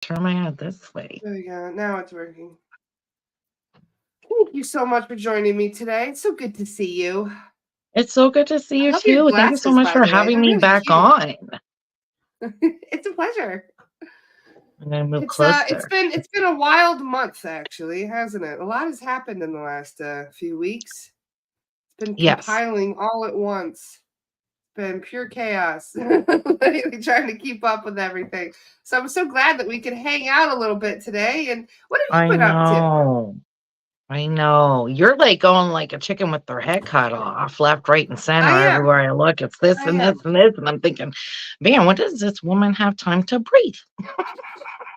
turn my head this way. There we go. Now it's working. Thank you so much for joining me today. It's so good to see you. It's so good to see I you love your too. Thank you so glasses, much by for the way. having They're me really back cute. on. It's a pleasure. I'm gonna move It's closer. been a wild month actually, hasn't it? A lot has happened in the last few weeks. It's been Yes, compiling all at once. It's been pure chaos. Lately, trying to keep up with everything. So I'm so glad that we could hang out a little bit today. And what have you I been up to? know. I know. You're like going like a chicken with their head cut off, left, right, and center. I am. Everywhere I look, it's this I and this am. and this. And I'm thinking, man, when does this woman have time to breathe?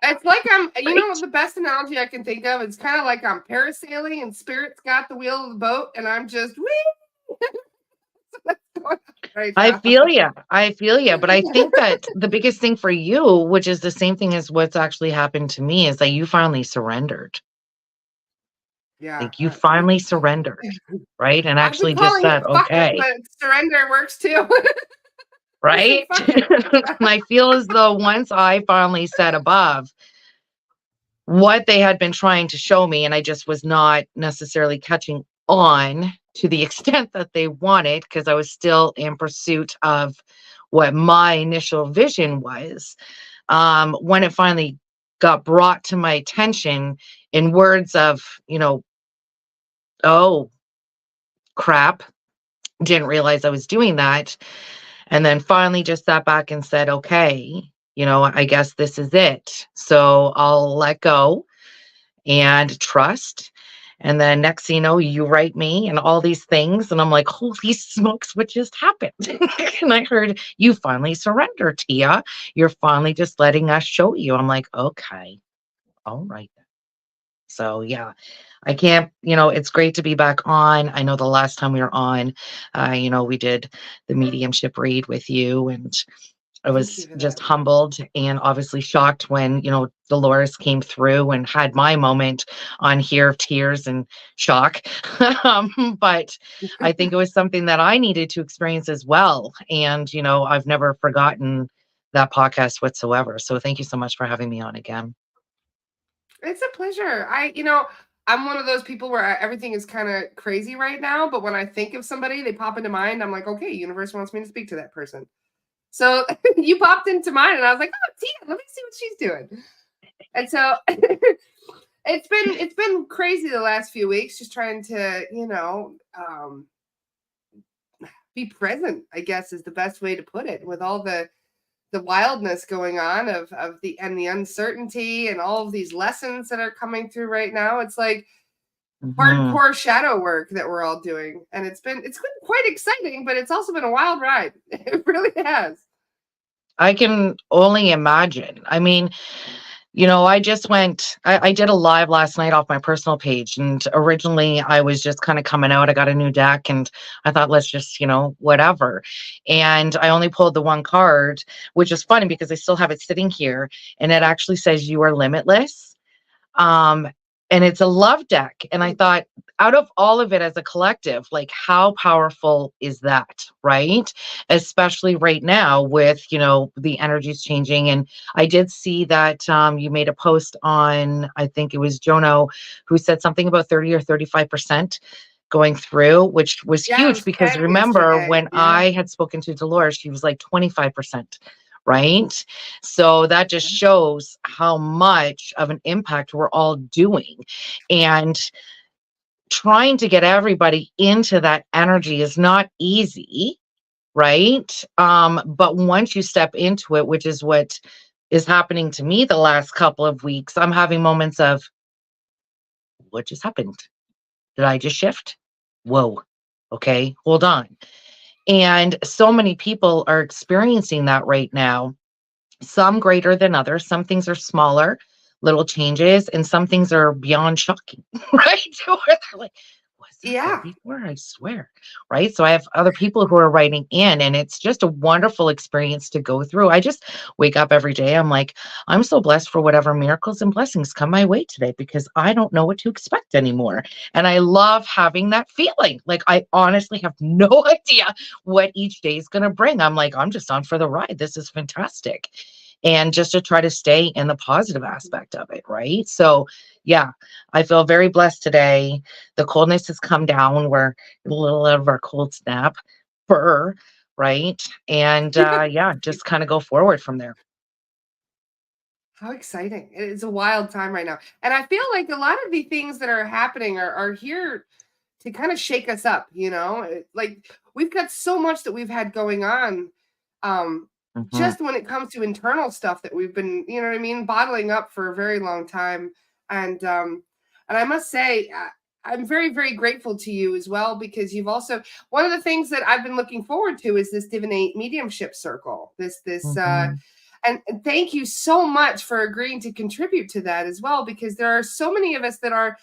It's like you know, Right? the best analogy I can think of. It's kind of like I'm parasailing and Spirit's got the wheel of the boat, and I'm just whee! What's going on right I now. feel you. I feel you. But I think that the biggest thing for you, which is the same thing as what's actually happened to me, is that you finally surrendered. Yeah, Like you finally surrendered, right? And I've been actually just calling it said, fuck it, okay, but surrender works too. Just say right? fuck it. And I feel as though once I finally said above what they had been trying to show me, and I just was not necessarily catching on to the extent that they wanted, because I was still in pursuit of what my initial vision was. When it finally got brought to my attention in words of, oh, crap, didn't realize I was doing that. And then finally just sat back and said, okay, I guess this is it. So I'll let go and trust. And then next thing you know, you write me and all these things. And I'm like, holy smokes, what just happened? And I heard you finally surrender, Tia. You're finally just letting us show you. I'm like, okay, all right. So yeah, I can't, it's great to be back on. I know the last time we were on, we did the mediumship read with you, and I Thank you was for just that. humbled and obviously shocked when, Dolores came through and had my moment on here of tears and shock. But I think it was something that I needed to experience as well. And, I've never forgotten that podcast whatsoever. So thank you so much for having me on again. It's a pleasure. I'm one of those people where everything is kind of crazy right now, but when I think of somebody, they pop into mind. I'm like, okay, universe wants me to speak to that person. So you popped into mine, and I was like, oh, Tia, let me see what she's doing. And so it's been crazy the last few weeks, just trying to be present. I guess is the best way to put it, with all the wildness going on of the uncertainty and all of these lessons that are coming through right now. It's like Mhm. hardcore shadow work that we're all doing, and it's been quite exciting, but it's also been a wild ride. It really has. I can only imagine. I mean, I just I did a live last night off my personal page. And originally I was just kind of coming out. I got a new deck and I thought, let's just, whatever. And I only pulled the one card, which is funny because I still have it sitting here. And it actually says, you are limitless. Um, and it's a love deck. And I thought, out of all of it as a collective, like how powerful is that, right? Especially right now with, the energies changing. And I did see that you made a post on, I think it was Jono, who said something about 30 or 35% going through, which was Yeah, I huge was because chatting remember yesterday. when Yeah. I had spoken to Dolores, she was like 25%. Right. So that just shows how much of an impact we're all doing. And trying to get everybody into that energy is not easy, right? But once you step into it, which is what is happening to me the last couple of weeks, I'm having moments of, what just happened? Did I just shift? Whoa. Okay, hold on. And so many people are experiencing that right now, some greater than others. Some things are smaller, little changes, and some things are beyond shocking, right? Where they're like, was that there Yeah. before? I swear, right? So I have other people who are writing in, and it's just a wonderful experience to go through. I just wake up every day. I'm like, I'm so blessed for whatever miracles and blessings come my way today because I don't know what to expect anymore. And I love having that feeling. Like, I honestly have no idea what each day is going to bring. I'm like, I'm just on for the ride. This is fantastic. and just to try to stay in the positive aspect of it, right? So, yeah, I feel very blessed today. The coldness has come down. We're a little out of our cold snap fur, right? And yeah, just kind of go forward from there. How exciting. It's a wild time right now. And I feel like a lot of the things that are happening are here to kind of shake us up, you know? Like we've got so much that we've had going on, um, Hmm. just when it comes to internal stuff that we've been, you know what I mean, bottling up for a very long time. And I must say, I'm very, very grateful to you as well because you've also one of the things that I've been looking forward to is this divinate mediumship circle. Hmm. And thank you so much for agreeing to contribute to that as well because there are so many of us that are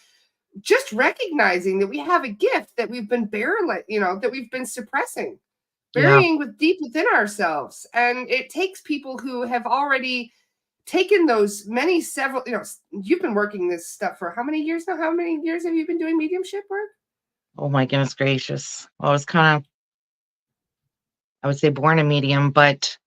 just recognizing that we have a gift that we've been barely, you know, that we've been suppressing, Yeah. burying with deep within ourselves. And it takes people who have already taken those many several, you know, you've been working this stuff for how many years now? How many years have you been doing mediumship work? Oh my goodness gracious. Well, I was kind of, I would say born a medium, but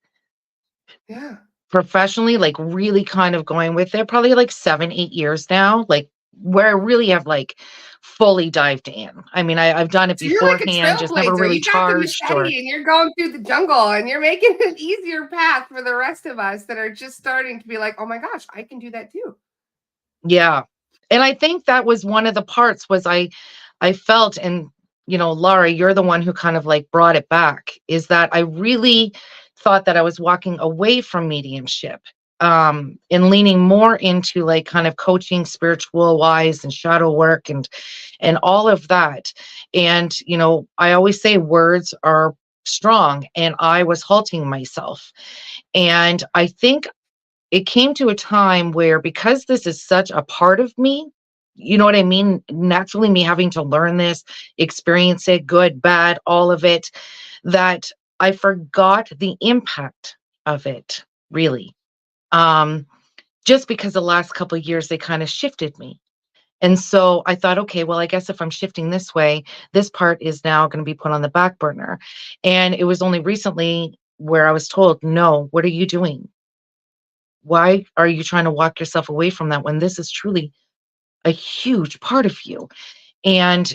Yeah. professionally, like really kind of going with it, probably like 7, 8 years now, like where I really have like fully dived in. I mean, I've done it So you're like a beforehand, just never trailblazer. really You got the charged or machete and you're going through the jungle and you're making an easier path for the rest of us that are just starting to be like, oh my gosh, I can do that too. yeah. And I think that was one of the parts was I felt, and Laura, you're the one who kind of like brought it back, is that I really thought that I was walking away from mediumship, and leaning more into like kind of coaching spiritual wise and shadow work and all of that. And I always say words are strong, and I was halting myself. And I think it came to a time where, because this is such a part of me, you know what I mean? Naturally, me having to learn this, experience it, good, bad, all of it, that I forgot the impact of it, really. Um, just because the last couple of years they kind of shifted me. And so I thought, okay, well, I guess if I'm shifting this way, this part is now going to be put on the back burner. And it was only recently where I was told, no, what are you doing? Why are you trying to walk yourself away from that when this is truly a huge part of you? And,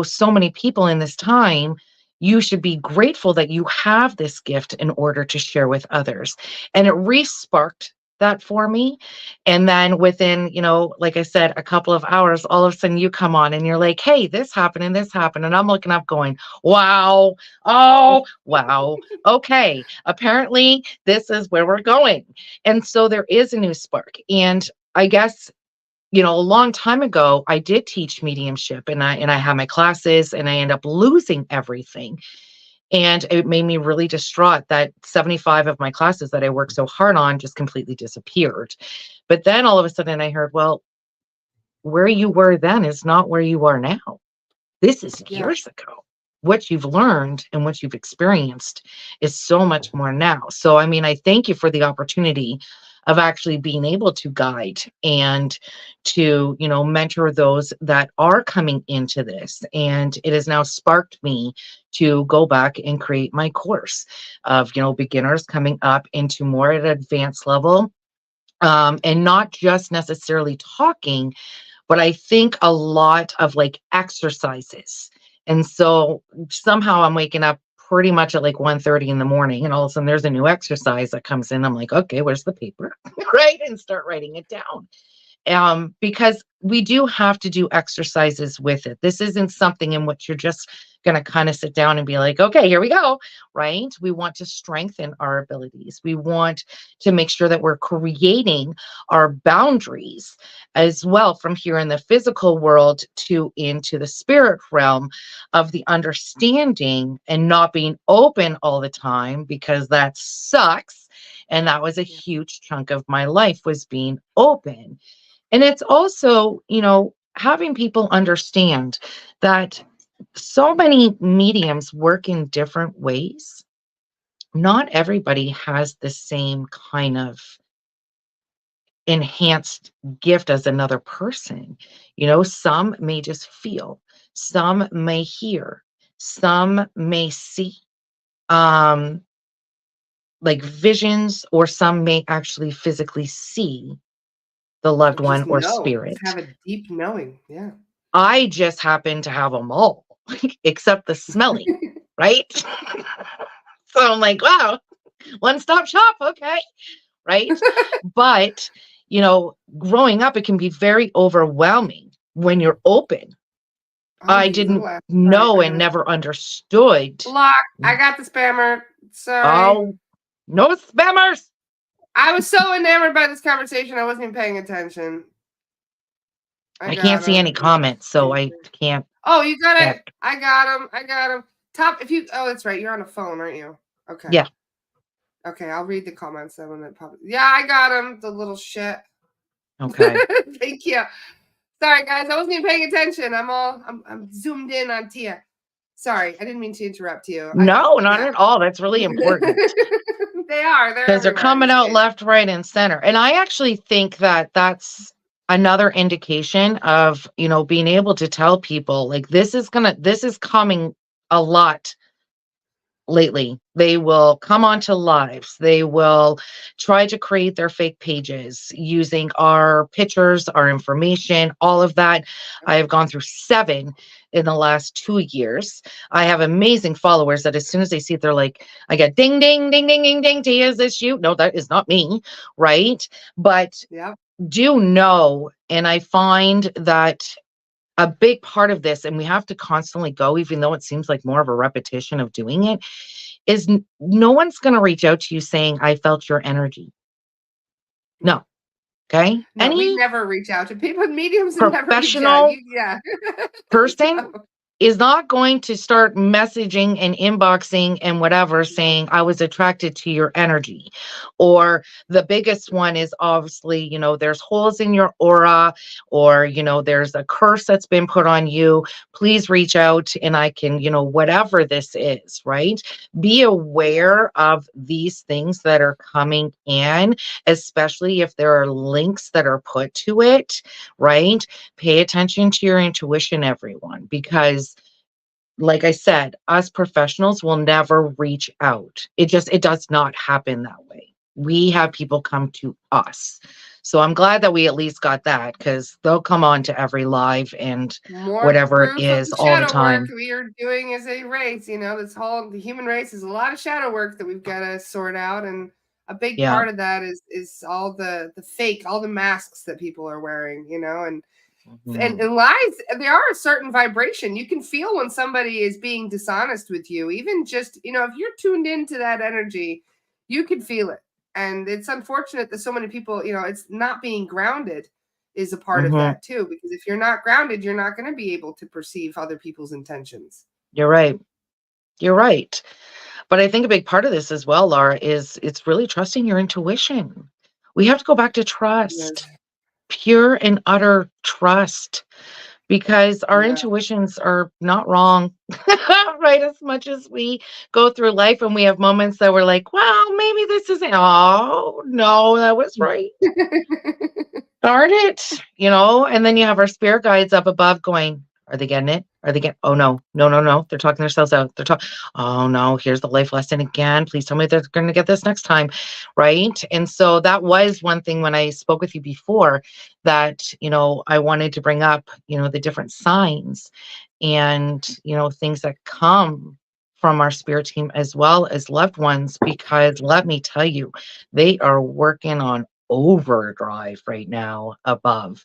so many people in this time, you should be grateful that you have this gift in order to share with others. And it re-sparked that for me. And then within, like I said, a couple of hours, all of a sudden you come on and you're like, hey, this happened and this happened. And I'm looking up going, wow, oh, wow. Okay. Apparently this is where we're going. And so there is a new spark. And I guess a long time ago, I did teach mediumship, and I had my classes, and I ended up losing everything. And it made me really distraught that 75 of my classes that I worked so hard on just completely disappeared. But then all of a sudden I heard, well, where you were then is not where you are now. This is Yeah. years ago. What you've learned and what you've experienced is so much more now. So, I mean, I thank you for the opportunity of actually being able to guide and to, mentor those that are coming into this. And it has now sparked me to go back and create my course of, beginners coming up into more at an advanced level. And not just necessarily talking, but I think a lot of like exercises. And so somehow I'm waking up pretty much at like 1:30 in the morning, and all of a sudden there's a new exercise that comes in. I'm like, okay, where's the paper? Right? And start writing it down. Because we do have to do exercises with it. This isn't something in which you're just going to kind of sit down and be like, okay, here we go, right? We want to strengthen our abilities. We want to make sure that we're creating our boundaries as well, from here in the physical world to into the spirit realm, of the understanding and not being open all the time, because that sucks. And that was a Yeah. huge chunk of my life, was being open. And it's also, having people understand that so many mediums work in different ways. Not everybody has the same kind of enhanced gift as another person. Some may just feel, some may hear, some may see. Um, like visions, or some may actually physically see the loved one Just or know, just spirit. have a deep knowing. Yeah. I just happen to have them all, except the smelling, right? So I'm like, wow, one stop shop. Okay. Right. But, growing up, it can be very overwhelming when you're open. I'll I use the didn't last. Sorry, know I and gotta never understood. block. I got the spammer. Sorry. Oh, no spammers. I was so enamored by this conversation, I wasn't even paying attention. I I can't got see him. any comments, so I can't Oh, you got it. check. I got him. I got him. Top. If you. Oh, that's right. You're on a phone, aren't you? Okay. Yeah. Okay. I'll read the comments then when it pops. Yeah, I got him. The little shit. Okay. Thank you. Sorry, guys. I wasn't even paying attention. I'm zoomed in on Tia. Sorry, I didn't mean to interrupt you. No, not Yeah. at all. That's really important They are. They're because they're everywhere coming these out days. left, right, and center. And I actually think that that's another indication of, being able to tell people like this is coming a lot lately. They will come onto lives. They will try to create their fake pages using our pictures, our information, all of that. I have gone through 7 in the last 2 years. I have amazing followers that as soon as they see it, they're like, I get ding, ding, ding, ding, ding, ding. Tia, is this you? No, that is not me. Right. But Yep. do know, and I find that a big part of this, and we have to constantly go, even though it seems like more of a repetition of doing it, is no one's going to reach out to you saying, I felt your energy. No. Okay. No, we Any never reach out to people. Mediums never reach out. professional Yeah. person No. is not going to start messaging and inboxing and whatever saying, I was attracted to your energy. Or the biggest one is obviously, there's holes in your aura, or, there's a curse that's been put on you. Please reach out and I can, whatever this is, right? Be aware of these things that are coming in, especially if there are links that are put to it, right? Pay attention to your intuition, everyone, because like I said, us professionals will never reach out. It does not happen that way. We have people come to us. So I'm glad that we at least got that, because they'll come on to every live and More whatever it proof of is the all the shadow work time. we are doing as a race. The human race is a lot of shadow work that we've got to sort out, and a big Yeah. part of that is all the fake, all the masks that people are wearing. And Mhm. lies, there are a certain vibration you can feel when somebody is being dishonest with you. Even just if you're tuned into that energy, you can feel it. And it's unfortunate that so many people, it's not being grounded is a part of Mhm. that too, because if you're not grounded, you're not going to be able to perceive other people's intentions. You're right. You're right. But I think a big part of this as well, Laura, is it's really trusting your intuition. We have to go back to Yes. trust, pure and utter trust, because our Yeah. intuitions are not wrong, right? As much as we go through life and we have moments that we're like, well, maybe this isn't, oh, no, that was right. Darn it, and then you have our spirit guides up above going, are they getting it? Are they getting, oh no, no, no, no. They're talking themselves out. They're talking, oh no, here's the life lesson again. Please tell me they're going to get this next time. Right. And so that was one thing when I spoke with you before that, I wanted to bring up, the different signs and, things that come from our spirit team as well as loved ones, because let me tell you, they are working on overdrive right now above,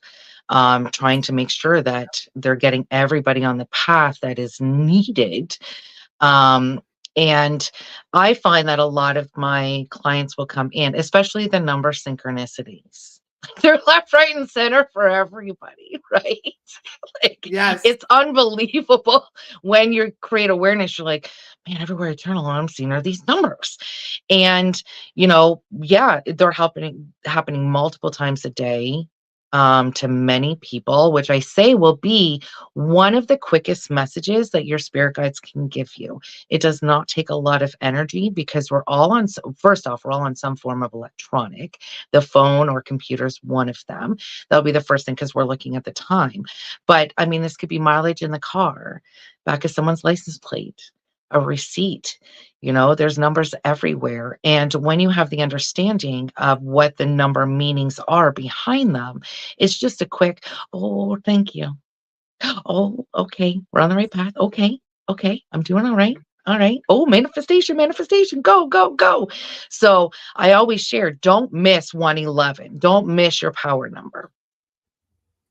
trying to make sure that they're getting everybody on the path that is needed. Um, and I find that a lot of my clients will come in, especially the number synchronicities. They're left, right, and center for everybody, right? Like, Yes. it's unbelievable when you create awareness. You're like, man, everywhere I turn, all I'm seeing are these numbers. And, yeah, they're happening multiple times a day, to many people, which I say will be one of the quickest messages that your spirit guides can give you. It does not take a lot of energy because we're all on, first off, we're all on some form of electronic. The phone or computer is one of them. That'll be the first thing because we're looking at the time. But I mean, this could be mileage in the car, back of someone's license plate, a receipt. There's numbers everywhere. And when you have the understanding of what the number meanings are behind them, it's just a quick, oh, thank you. Oh, okay. We're on the right path. Okay. Okay. I'm doing all right. All right. Oh, manifestation, manifestation. Go, go, go. So I always share, don't miss 111. Don't miss your power number.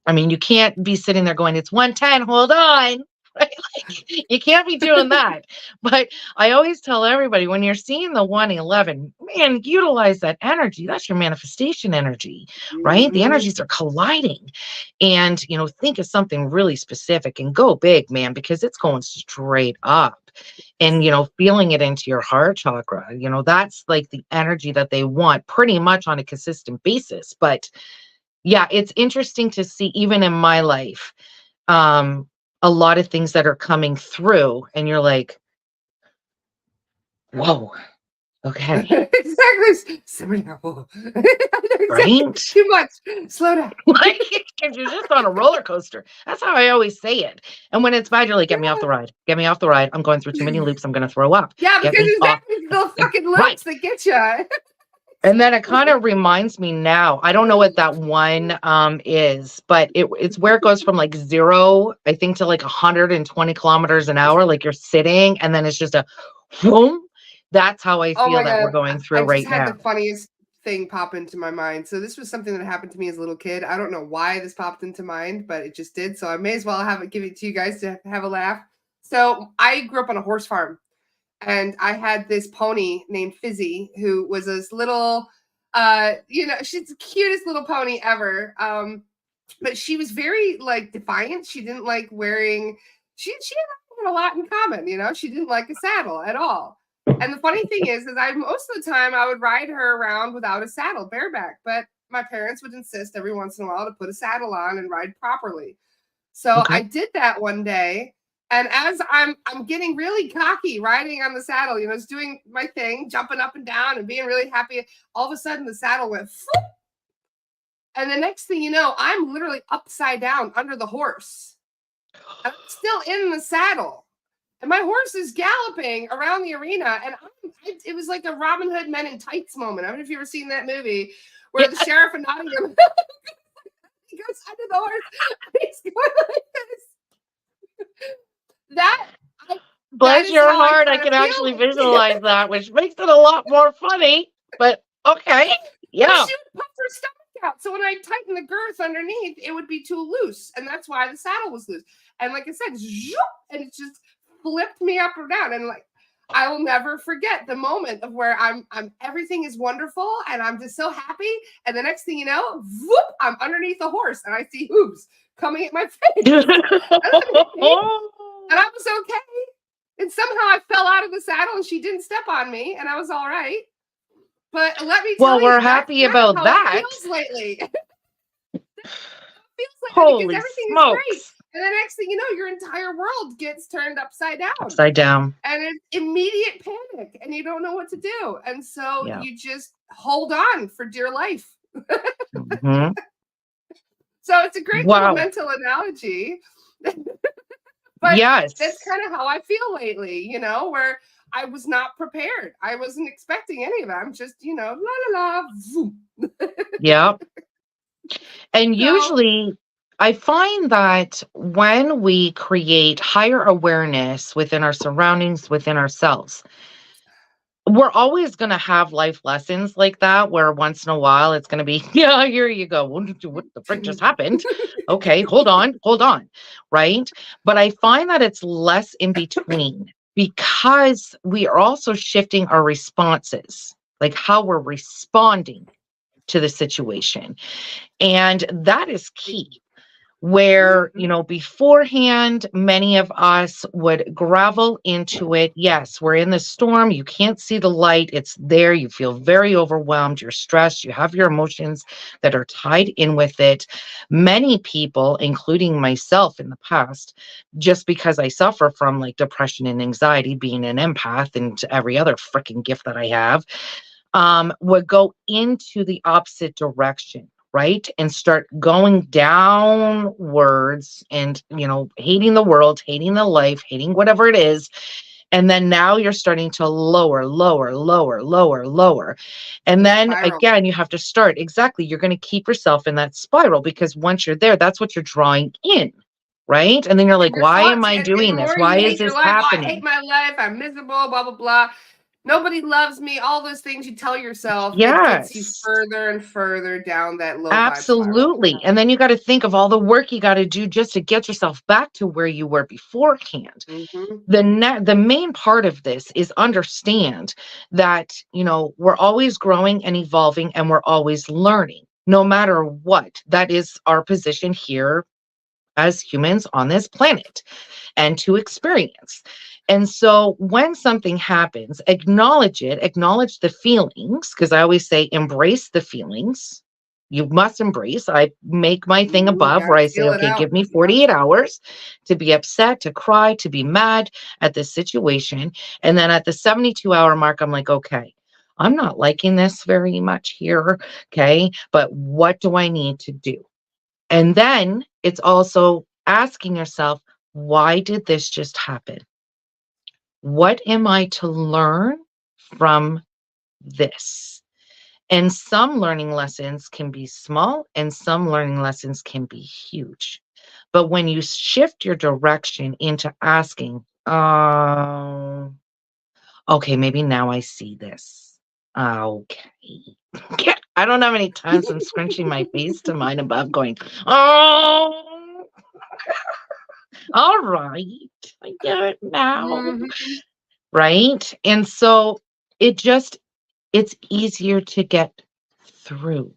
I mean, you can't be sitting there going, it's 110, hold on. Right? Like, you can't be doing that. But I always tell everybody, when you're seeing the 111, man, utilize that energy. That's your manifestation energy, right? The Mhm. energies are colliding. And, think of something really specific and go big, man, because it's going straight up. And, feeling it into your heart chakra, that's like the energy that they want pretty much on a consistent basis. But yeah, it's interesting to see, even in my life, um, a lot of things that are coming through, and you're like, whoa, okay, Exactly. Simmer down. I know exactly. right? Too much. Slow down. Like, 'cause you're just on a roller coaster. That's how I always say it. And when it's bad, you're like, get me off the ride. Get me off the ride. I'm going through too many loops. I'm going to throw up. Yeah, Get because me off. exactly the fucking Right. loops that get you. And then it kind of reminds me now, I don't know what that one is, but it's where it goes from like 0, I think, to like 120 kilometers an hour. Like you're sitting and then it's just a boom. That's how I Oh feel my that God. we're going I through just right had the now. funniest thing pop into my mind. So this was something that happened to me as a little kid. I don't know why this popped into mind, but it just did. So I may as well give it to you guys to have a laugh. So I grew up on a horse farm, and I had this pony named Fizzy, who was this little, she's the cutest little pony ever. But she was very like defiant. She didn't like wearing. She had a lot in common. She didn't like a saddle at all. And the funny thing is I most of the time I would ride her around without a saddle, bareback. But my parents would insist every once in a while to put a saddle on and ride properly. So I Okay. did that one day. And as I'm getting really cocky riding on the saddle, it's doing my thing, jumping up and down and being really happy. All of a sudden the saddle went floop, and the next thing you know, I'm literally upside down under the horse. And I'm still in the saddle. And my horse is galloping around the arena. And it was like a Robin Hood Men in Tights moment. I don't know if you've ever seen that movie where Yeah. the sheriff of Nottingham he goes under the horse. And he's going like this. That that Bless is your how I heart. I kind of can actually feel. visualize that, which makes it a lot more funny. But okay. Well, Yeah. she would puff her stomach out. So when I tighten the girth underneath, it would be too loose. And that's why the saddle was loose. And like I said, zoop, and it just flipped me up or down. And like I will never forget the moment of where I'm everything is wonderful and I'm just so happy. And the next thing you know, whoop, I'm underneath the horse and I see hooves coming at my face. And I was okay. And somehow I fell out of the saddle and she didn't step on me and I was all right. But let me Well, tell we're you, that's happy kind of about how it that. feels lately. It feels lately because Holy everything is great. smokes. And the next thing you know, your entire world gets turned upside down. Upside down. And it's immediate panic and you don't know what to do. And so Yeah. you just hold on for dear life. Mm-hmm. So it's a great little Wow. mental analogy. But Yes. that's kind of how I feel lately, where I was not prepared. I wasn't expecting any of it. I'm just, la la la. Zoom. Yeah. And So usually I find that when we create higher awareness within our surroundings, within ourselves, we're always going to have life lessons like that, where once in a while it's going to be, yeah, here you go. What the frick just happened? Okay, hold on. Right. But I find that it's less in between because we are also shifting our responses, like how we're responding to the situation. And that is key. Where, beforehand, many of us would gravel into it. Yes, we're in the storm. You can't see the light. It's there. You feel very overwhelmed. You're stressed. You have your emotions that are tied in with it. Many people, including myself in the past, just because I suffer from like depression and anxiety, being an empath and every other freaking gift that I have, would go into the opposite direction, right? And start going downwards and, hating the world, hating the life, hating whatever it is. And then now you're starting to lower, lower, lower, lower, lower. And The then spiral. again, you have to start. Exactly. You're going to keep yourself in that spiral because once you're there, that's what you're drawing in. Right. And then you're like, And your why am thoughts, I and doing the this? more you Why is hate your this life, oh, I hate happening? my life, I'm miserable, blah, blah, blah. Nobody loves me. All those things you tell yourself, it gets you Yes. further and further down that low vibe spiral. Absolutely. And then you got to think of all the work you got to do just to get yourself back to where you were beforehand. Mm-hmm. The main part of this is understand that, we're always growing and evolving and we're always learning no matter what. That is our position here as humans on this planet and to experience. And so when something happens, acknowledge it, acknowledge the feelings, because I always say embrace the feelings. You must embrace. I make my thing You above where gotta I say, feel it okay, out. give me Yeah. 48 hours to be upset, to cry, to be mad at this situation. And then at the 72-hour mark, I'm like, okay, I'm not liking this very much here. Okay. But what do I need to do? And then it's also asking yourself, why did this just happen? What am I to learn from this? And some learning lessons can be small and some learning lessons can be huge. But when you shift your direction into asking, oh, okay, maybe now I see this. Okay. I don't know how many times I'm scrunching my face to mine above going, oh, all right, I get it now. Mhm. Right. And so it just, it's easier to get through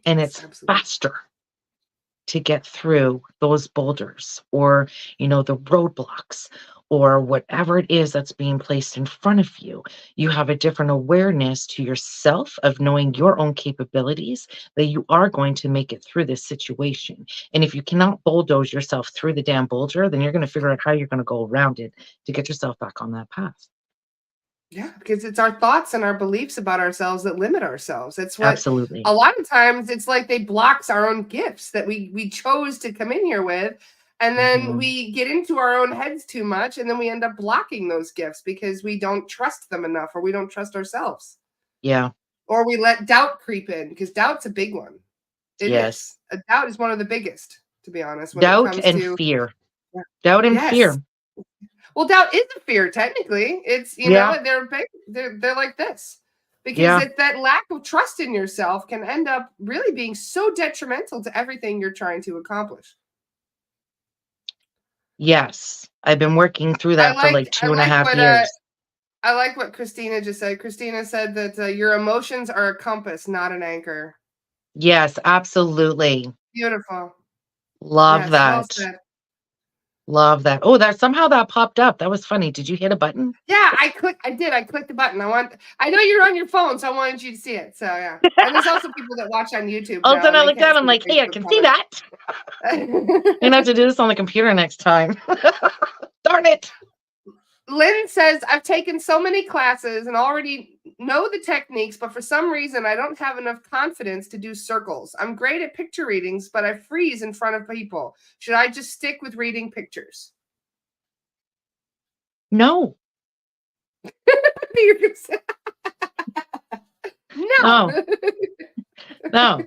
and Yes, it's absolutely. faster to get through those boulders or, the roadblocks or whatever it is that's being placed in front of you. You have a different awareness to yourself of knowing your own capabilities that you are going to make it through this situation. And if you cannot bulldoze yourself through the damn boulder, then you're going to figure out how you're going to go around it to get yourself back on that path. Yeah, because it's our thoughts and our beliefs about ourselves that limit ourselves. It's what Absolutely. a lot of times it's like they blocks our own gifts that we chose to come in here with. And then Mhm. we get into our own heads too much, and then we end up blocking those gifts because we don't trust them enough or we don't trust ourselves. Yeah. Or we let doubt creep in because doubt's a big one. It Yes. is. A doubt is one of the biggest, to be honest, when it Doubt comes and to fear. yeah. Doubt and Yes. fear. Well, doubt is a fear, technically. It's, Yeah. they're big, they're like this. Because Yeah. that lack of trust in yourself can end up really being so detrimental to everything you're trying to accomplish. Yes. I've been working through I that for like like I two and a like half what years. I like what Christina just said. Christina said that your emotions are a compass, not an anchor. Yes, absolutely. Beautiful. Love Yes, well that. said. Love that. Oh, that somehow that popped up. That was funny. Did you hit a button? Yeah, I clicked the button. I know you're on your phone, so I wanted you to see it. So yeah. And there's also people that watch on YouTube All of a though, sudden and I they looked can't down. I'm see the like, hey, I Facebook can see comments. that. I'm gonna have to do this on the computer next time. Darn it. Lynn says, I've taken so many classes and already know the techniques, but for some reason I don't have enough confidence to do circles. I'm great at picture readings, but I freeze in front of people. Should I just stick with reading pictures? No, No. no, no.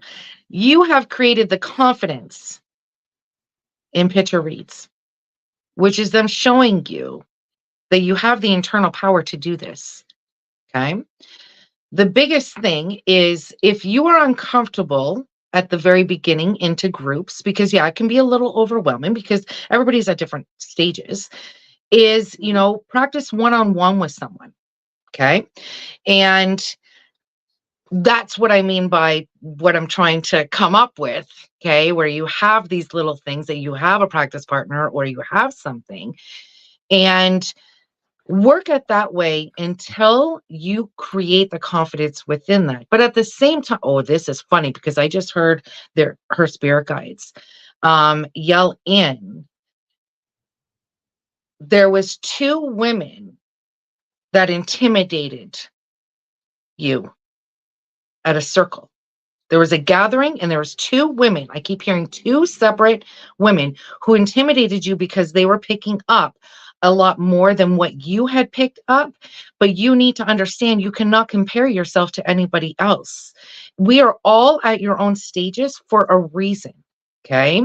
You have created the confidence in picture reads, which is them showing you that you have the internal power to do this. Okay. The biggest thing is if you are uncomfortable at the very beginning into groups, because yeah, it can be a little overwhelming because everybody's at different stages, is, practice one-on-one with someone. Okay. And that's what I mean by what I'm trying to come up with. Okay. Where you have these little things that you have a practice partner or you have something and work it that way until you create the confidence within that. But at the same time, oh, this is funny because I just heard her spirit guides yell in. There was two women that intimidated you at a circle. There was a gathering and there was two women. I keep hearing two separate women who intimidated you because they were picking up a lot more than what you had picked up, but you need to understand you cannot compare yourself to anybody else. We are all at your own stages for a reason. Okay.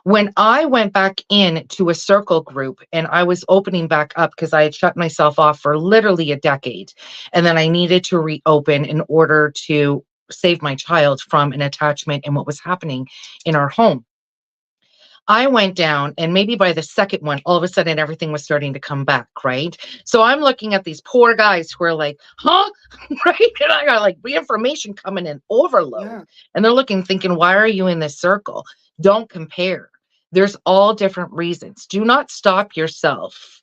When I went back in to a circle group and I was opening back up because I had shut myself off for literally a decade, and then I needed to reopen in order to save my child from an attachment and what was happening in our home. I went down, and maybe by the second one, all of a sudden everything was starting to come back, right? So I'm looking at these poor guys who are like, huh? Right? And I got like information coming in overload. Yeah. And they're looking, thinking, why are you in this circle? Don't compare. There's all different reasons. Do not stop yourself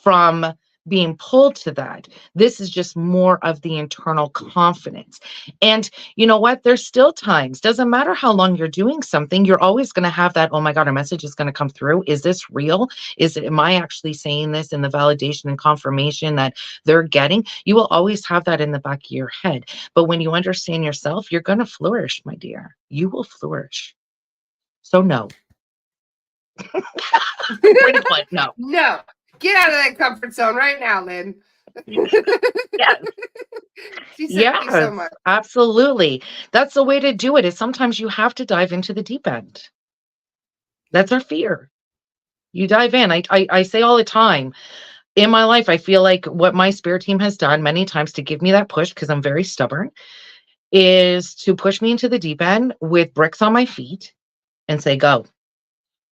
from being pulled to that. This is just more of the internal confidence. And you know what? There's still times, doesn't matter how long you're doing something, you're always going to have that, oh my God, a message is going to come through. Is this real? Am I actually saying this in the validation and confirmation that they're getting? You will always have that in the back of your head. But when you understand yourself, you're going to flourish, my dear. You will flourish. So no. Pretty much no. No. Get out of that comfort zone right now, Lynn. Yes. She said, thank you so Yes, much. absolutely. That's the way to do it, is sometimes you have to dive into the deep end. That's our fear. You dive in. I say all the time in my life, I feel like what my spirit team has done many times to give me that push, because I'm very stubborn, is to push me into the deep end with bricks on my feet and say, go.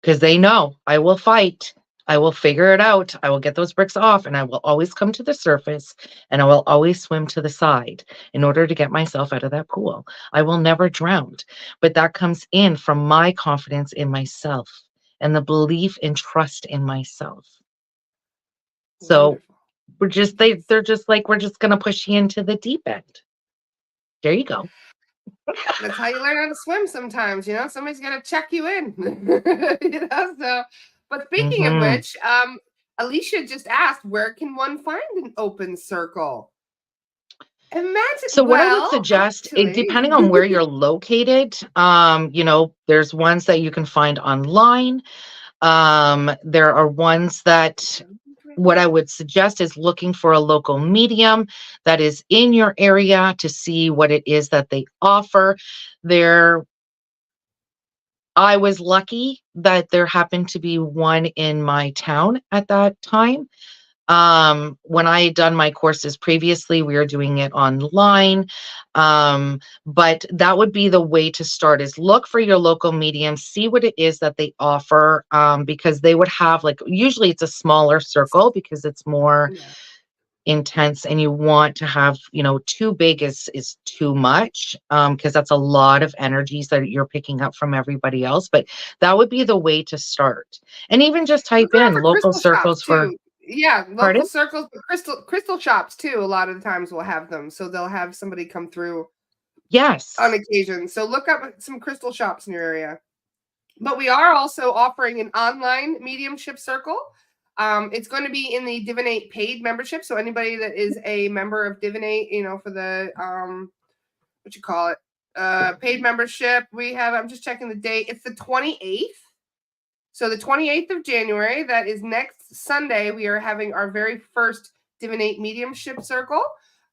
Because they know I will fight. I will figure it out. I will get those bricks off, and I will always come to the surface, and I will always swim to the side in order to get myself out of that pool. I will never drown. But that comes in from my confidence in myself and the belief and trust in myself. So Wonderful. we're just, they're just like, we're just going to push you into the deep end. There you go. That's how you learn how to swim sometimes, you know? Somebody's got to check you in. So, but speaking of Hmm. which, Alicia just asked, where can one find an open circle? Imagine, So what I would well, suggest, actually, depending on where you're located, there's ones that you can find online. There are ones that, what I would suggest is looking for a local medium that is in your area to see what it is that they offer. There, I was lucky that there happened to be one in my town at that time. When I had done my courses previously, we were doing it online. But that would be the way to start, is look for your local medium, see what it is that they offer. Because they would have, like, usually it's a smaller circle because it's more yeah. intense, and you want to have, too big is too much, because that's a lot of energies that you're picking up from everybody else. But that would be the way to start. And even just Look type around in for local crystal shops circles for, too. Yeah, local pardon? circles, but crystal shops too. A lot of the times will have them, so they'll have somebody come through on Yes. occasion. So look up some crystal shops in your area. But we are also offering an online mediumship circle. It's going to be in the Divinate paid membership. So anybody that is a member of Divinate, for the what you call it, paid membership, we have. I'm just checking the date. It's the 28th. So the 28th of January, that is next Sunday, we are having our very first Divinate Mediumship Circle.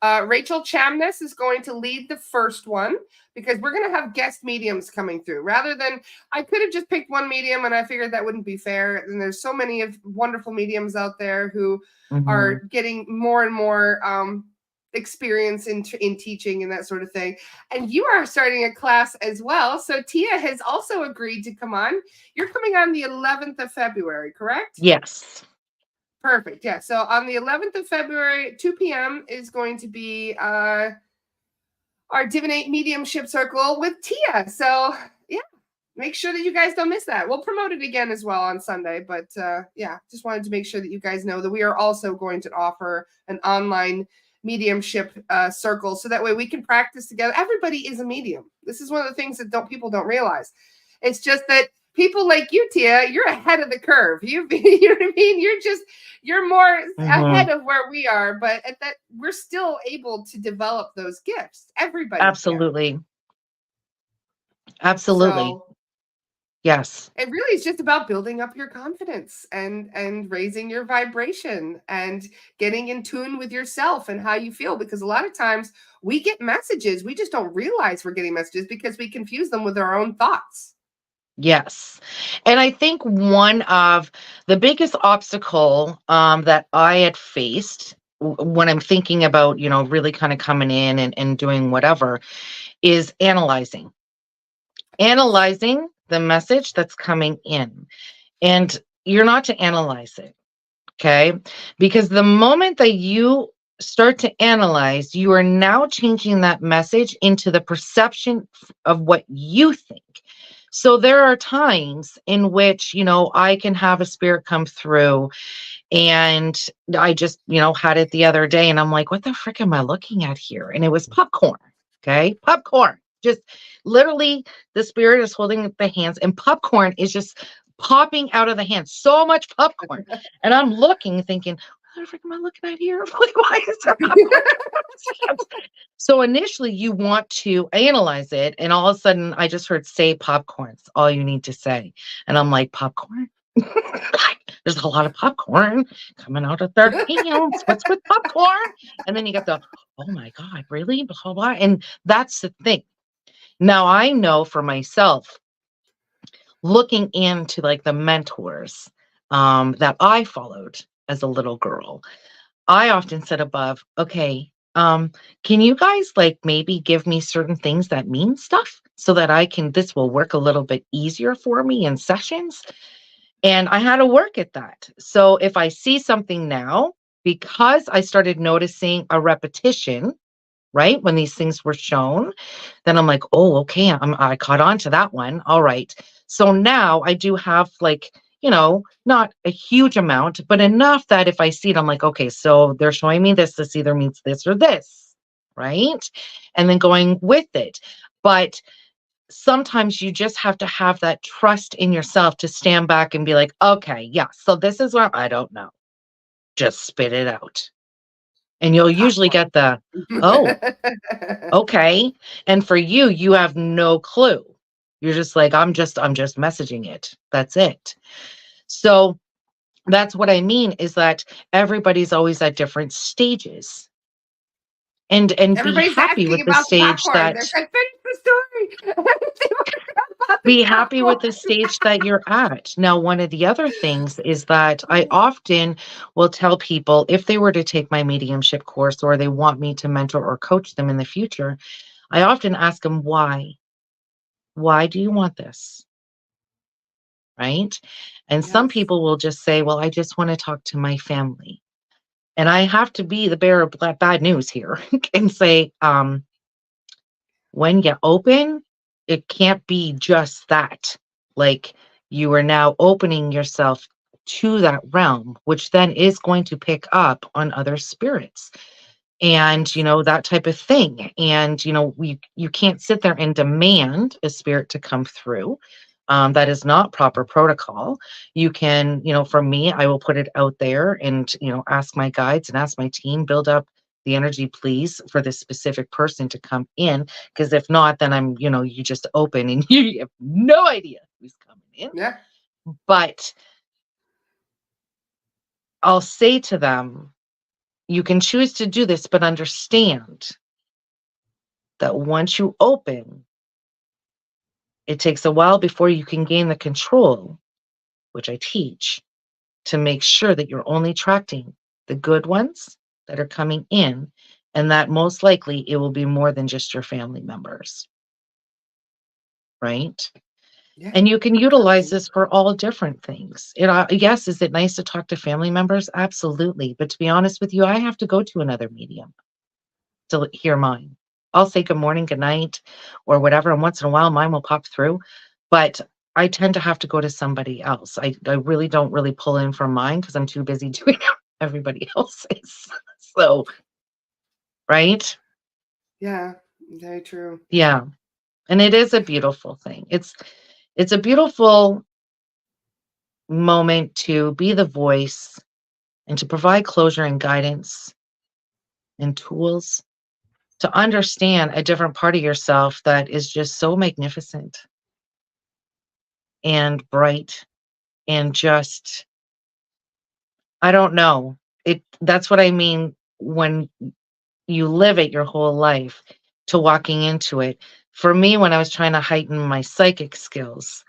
Rachel Chamness is going to lead the first one, because we're going to have guest mediums coming through. Rather than, I could have just picked one medium, and I figured that wouldn't be fair. And there's so many of wonderful mediums out there who are Mhm. getting more and more experience in teaching and that sort of thing. And you are starting a class as well. So Tia has also agreed to come on. You're coming on the 11th of February, correct? Yes. Perfect. Yeah. So on the 11th of February, 2 p.m. is going to be our Divinate Mediumship Circle with Tia. So yeah, make sure that you guys don't miss that. We'll promote it again as well on Sunday. But yeah, just wanted to make sure that you guys know that we are also going to offer an online mediumship circle, so that way we can practice together. Everybody is a medium. This is one of the things that people don't realize. It's just that people like you, Tia, you're ahead of the curve. You know what I mean? You're more Mhm. ahead of where we are, but at that we're still able to develop those gifts. Everybody can. Absolutely. Absolutely. So Yes. It really is just about building up your confidence and raising your vibration and getting in tune with yourself and how you feel, because a lot of times we get messages, we just don't realize we're getting messages because we confuse them with our own thoughts. Yes. And I think one of the biggest obstacle that I had faced when I'm thinking about, really kind of coming in and doing whatever is analyzing the message that's coming in. And you're not to analyze it. Okay. Because the moment that you start to analyze, you are now changing that message into the perception of what you think. So there are times in which, I can have a spirit come through, and I just, had it the other day, and I'm like, what the frick am I looking at here? And it was popcorn. Okay. Popcorn. Just literally, the spirit is holding the hands, and popcorn is just popping out of the hands. So much popcorn. And I'm looking, thinking, what the frick am I looking at here? Like, why is there popcorn? So initially, you want to analyze it, and all of a sudden, I just heard say popcorn. It's all you need to say. And I'm like, popcorn? There's a lot of popcorn coming out of their hands. What's with popcorn? And then you got the, oh my God, really? Blah, blah, blah. And that's the thing. Now I know for myself, looking into like the mentors that I followed as a little girl, I often said above, okay, can you guys like maybe give me certain things that mean stuff so that this will work a little bit easier for me in sessions? And I had to work at that. So if I see something now, because I started noticing a repetition, right, when these things were shown, then I'm like, oh, okay, I caught on to that one. All right. So now I do have like, not a huge amount, but enough that if I see it, I'm like, okay, so they're showing me this. This either means this or this, right? And then going with it. But sometimes you just have to have that trust in yourself to stand back and be like, okay, yeah, so this is what I don't know. Just spit it out. And you'll usually Popcorn. get the, oh, okay. And for you, you have no clue. You're just like, I'm just messaging it. That's it. So that's what I mean is that everybody's always at different stages. And be Everybody's happy asking with the about the stage popcorn. They're that saying, finish the story. They want to know about the be happy with the popcorn. stage that you're at. Now, one of the other things is that I often will tell people if they were to take my mediumship course or they want me to mentor or coach them in the future, I often ask them why. Why do you want this? Right? And some Yes. people will just say, well, I just want to talk to my family. And I have to be the bearer of bad news here and say, when you open, it can't be just that. Like you are now opening yourself to that realm, which then is going to pick up on other spirits and Yes. that type of thing. And you can't sit there and demand a spirit to come through. That is not proper protocol. You can, for me, I will put it out there and ask my guides and ask my team, build up the energy please for this specific person to come in, because if not, then you just open and you have no idea who's coming in. Yeah. But I'll say to them, you can choose to do this, but understand that once you open, it takes a while before you can gain the control, which I teach, to make sure that you're only attracting the good ones that are coming in, and that most likely it will be more than just your family members, right? Yeah. And you can utilize Absolutely. this for all different things. Yes, is it nice to talk to family members? Absolutely. But to be honest with you, I have to go to another medium to hear mine. I'll say good morning, good night, or whatever, and once in a while mine will pop through. But I tend to have to go to somebody else. I really don't really pull in from mine because I'm too busy doing everybody else's. So, right? Yeah. Very true. Yeah. And it is a beautiful thing. It's a beautiful moment to be the voice and to provide closure and guidance and tools to understand a different part of yourself that is just so magnificent. and bright and just, I don't know. That's what I mean when you live it your whole life to walking into it. For me, when I was trying to heighten my psychic skills,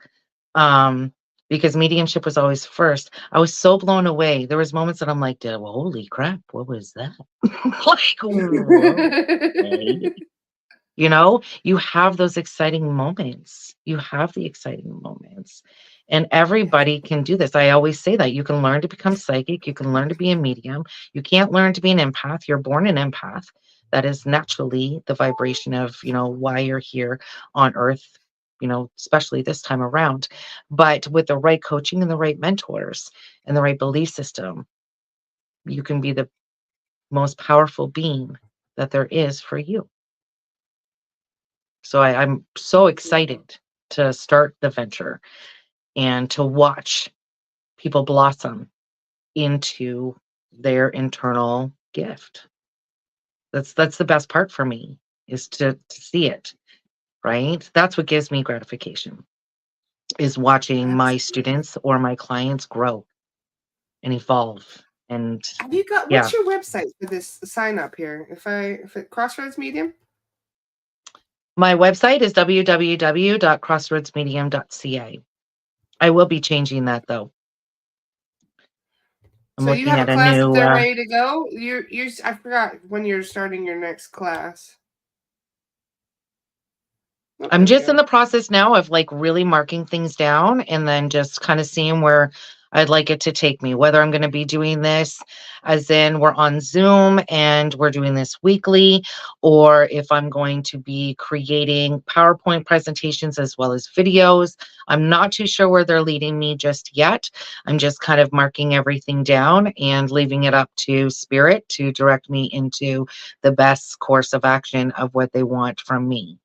um, because mediumship was always first, I was so blown away. There was moments that I'm like, well, holy crap, what was that? Like, whoa. Okay. You know, you have those exciting moments. You have the exciting moments. And everybody can do this. I always say that you can learn to become psychic. You can learn to be a medium. You can't learn to be an empath. You're born an empath. That is naturally the vibration of, why you're here on earth, especially this time around. But with the right coaching and the right mentors and the right belief system, you can be the most powerful being that there is for you. So I'm so excited to start the venture and to watch people blossom into their internal gift. That's the best part for me, is to see it, right? That's what gives me gratification, is watching my Absolutely. students or my clients grow and evolve. And Have you got, yeah, what's your website for this sign up here? If it Crossroads Medium? my website is www.crossroadsmedium.ca. I will be changing that though. I'm So you looking have a at a class up new there ready to go? You're I forgot when you're starting your next class. Oh, I'm there we just in go. the process now of like really marking things down and then just kind of seeing where I'd like it to take me, whether I'm going to be doing this as in we're on Zoom and we're doing this weekly, or if I'm going to be creating PowerPoint presentations as well as videos. I'm not too sure where they're leading me just yet. I'm just kind of marking everything down and leaving it up to spirit to direct me into the best course of action of what they want from me.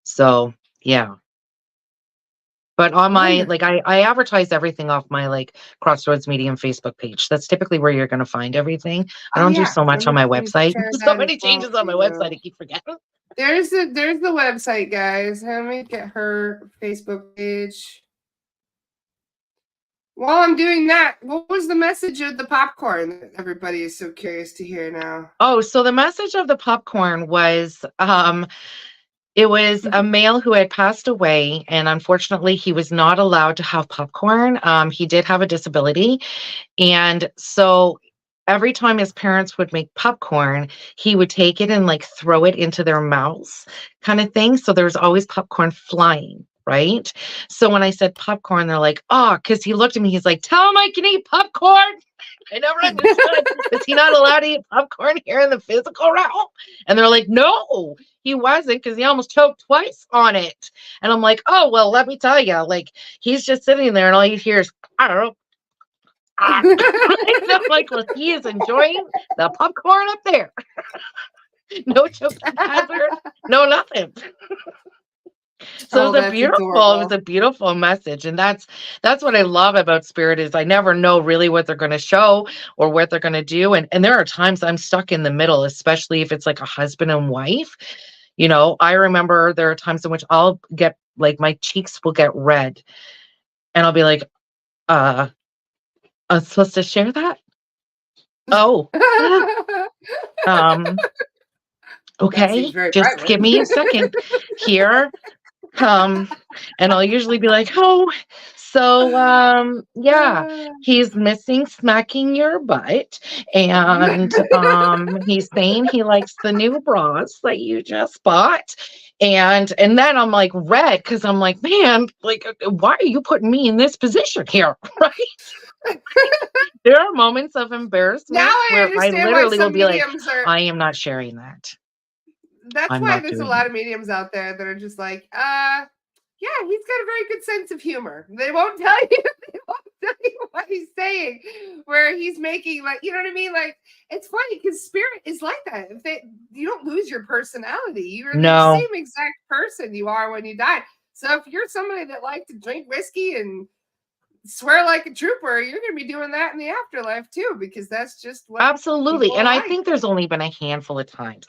So yeah. But on my, Wonderful. like, I advertise everything off my like Crossroads Medium Facebook page. That's typically where you're going to find everything. I Oh don't do yeah. so Let much on me my let me website. share So that as many well changes for on my website, I you. keep forgetting. There's the website, guys. Let me get her Facebook page. While I'm doing that, what was the message of the popcorn that everybody is so curious to hear now? Oh, so the message of the popcorn was it was a male who had passed away, and unfortunately he was not allowed to have popcorn. He did have a disability. And so every time his parents would make popcorn, he would take it and like throw it into their mouths, kind of thing. So there was always popcorn flying. Right. So when I said popcorn, they're like, oh, because he looked at me, he's like, tell him I can eat popcorn. I never understood. Is he not allowed to eat popcorn here in the physical realm? And they're like, no, he wasn't, because he almost choked twice on it. And I'm like, oh, well, let me tell you, like, he's just sitting there and all you hear is, I don't know. Right? So I'm like, well, he is enjoying the popcorn up there. No choking hazard, no nothing. So Oh, that's it was adorable. a beautiful message. And that's what I love about spirit, is I never know really what they're going to show or what they're going to do. And there are times I'm stuck in the middle, especially if it's like a husband and wife. I remember there are times in which I'll get like my cheeks will get red and I'll be like, I'm supposed to share that? Oh, um, That seems okay, very just private. give me a second here. Um, and I'll usually be like, oh, so yeah, he's missing smacking your butt. And he's saying he likes the new bras that you just bought. And then I'm like red because I'm like, man, like why are you putting me in this position here? Right. There are moments of Now embarrassment I where I understand why literally will some be like, mediums are. I am not sharing that. That's I'm why not there's a doing lot it. of mediums out there that are just like, yeah, he's got a very good sense of humor. They won't tell you. They won't tell you what he's saying, where he's making, like, you know what I mean? Like, it's funny because spirit is like that. You don't lose your personality. You're the No, same exact person you are when you die. So if you're somebody that likes to drink whiskey and swear like a trooper, you're going to be doing that in the afterlife too, because that's just what absolutely. people And are I like. think there's only been a handful of times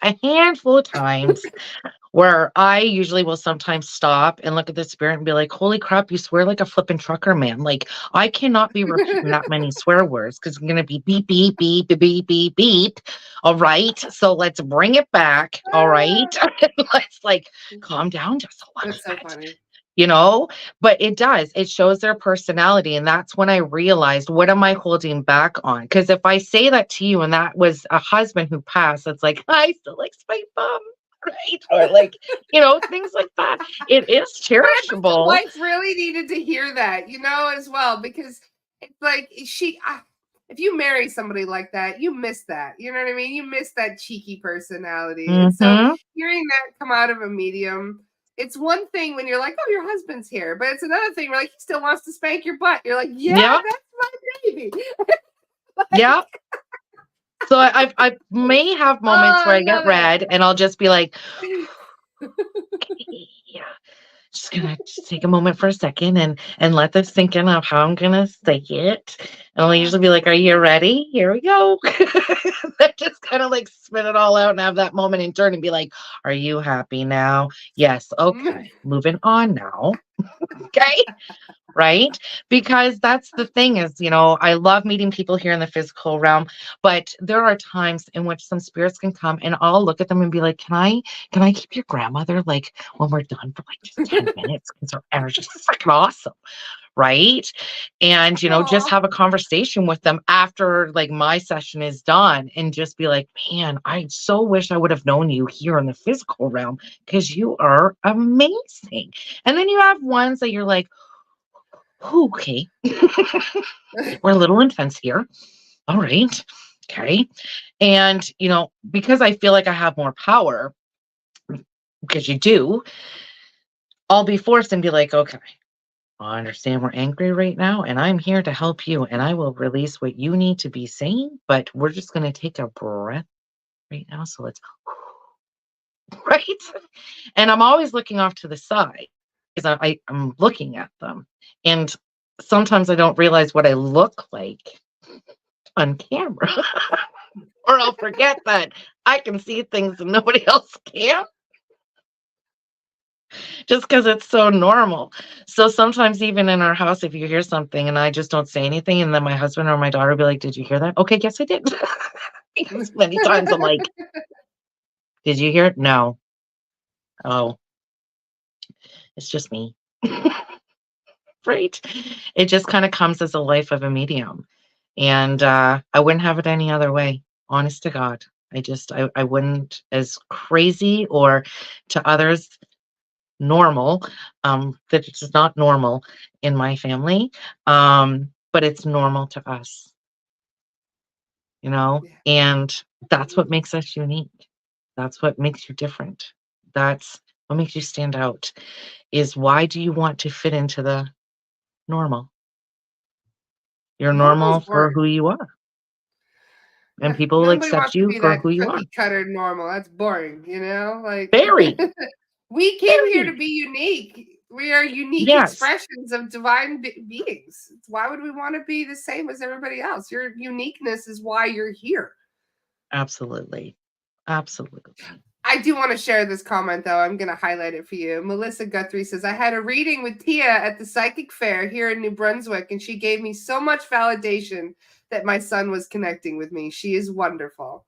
where I usually will sometimes stop and look at the spirit and be like, holy crap, you swear like a flippin' trucker, man. Like, I cannot be repeating that many swear words because I'm going to be beep, beep, beep, beep, beep, beep, beep. All right. So let's bring it back. All right. Let's like calm down just a little That's so bit. funny. But it does. It shows their personality. And that's when I realized, what am I holding back on? Because if I say that to you and that was a husband who passed, it's like, I still like my bum, right? Or like, things like that. It is But I bet the cherishable. wife really needed to hear that, as well, because it's like if you marry somebody like that, you miss that. You know what I mean? You miss that cheeky personality. And so Hmm. hearing that come out of a medium, it's one thing when you're like, oh, your husband's here, but it's another thing where like he still wants to spank your butt. You're like, yeah, Yep. that's my baby. Yep. So I may have Oh, moments where I I get love red and I'll just be like, okay, yeah. Just gonna just take a moment for a second and let this sink in of how I'm gonna say it. And I'll usually be like, "Are you ready? Here we go." Then just kind of like spit it all out and have that moment in turn and be like, "Are you happy now? Yes. Okay. Moving on now." Okay. Right? Because that's the thing is, I love meeting people here in the physical realm, but there are times in which some spirits can come and I'll look at them and be like, can I keep your grandmother like when we're done for like just 10 minutes? Because her energy is freaking awesome. Right. And, just Aw. have a conversation with them after like my session is done and just be like, man, I so wish I would have known you here in the physical realm because you are amazing. And then you have ones that you're like, okay, we're a little intense here. All right. Okay. And, because I feel like I have more power, because you do, I'll be forced and be like, okay, I understand we're angry right now, and I'm here to help you, and I will release what you need to be saying, but we're just going to take a breath right now. So let's, right. And I'm always looking off to the side because I'm looking at them. And sometimes I don't realize what I look like on camera. Or I'll forget that I can see things that nobody else can just because it's so normal. So sometimes even in our house, if you hear something and I just don't say anything, and then my husband or my daughter will be like, "Did you hear that?" Okay, yes, I did. Because many times I'm like, "Did you hear it?" No. Oh, it's just me. Right. It just kind of comes as a life of a medium. And I wouldn't have it any other way. Honest to God. I wouldn't, as crazy or to others normal, that it's not normal in my family, but it's normal to us, Yeah, and that's what absolutely. makes us unique. That's what makes you different. That's what makes you stand out, is why do you want to fit into the normal? You're Normal's normal for boring. who you are, and Yeah, people will nobody accept wants to you be for that who you are. cookie cutter normal. That's boring, Like Very, we came here to very. be unique. We are unique Yes, expressions of divine beings. Why would we want to be the same as everybody else? Your uniqueness is why you're here. absolutely. Absolutely. I do want to share this comment though. I'm going to highlight it for you. Melissa Guthrie says, I had a reading with Tia at the psychic fair here in New Brunswick, and she gave me so much validation that my son was connecting with me. She is wonderful.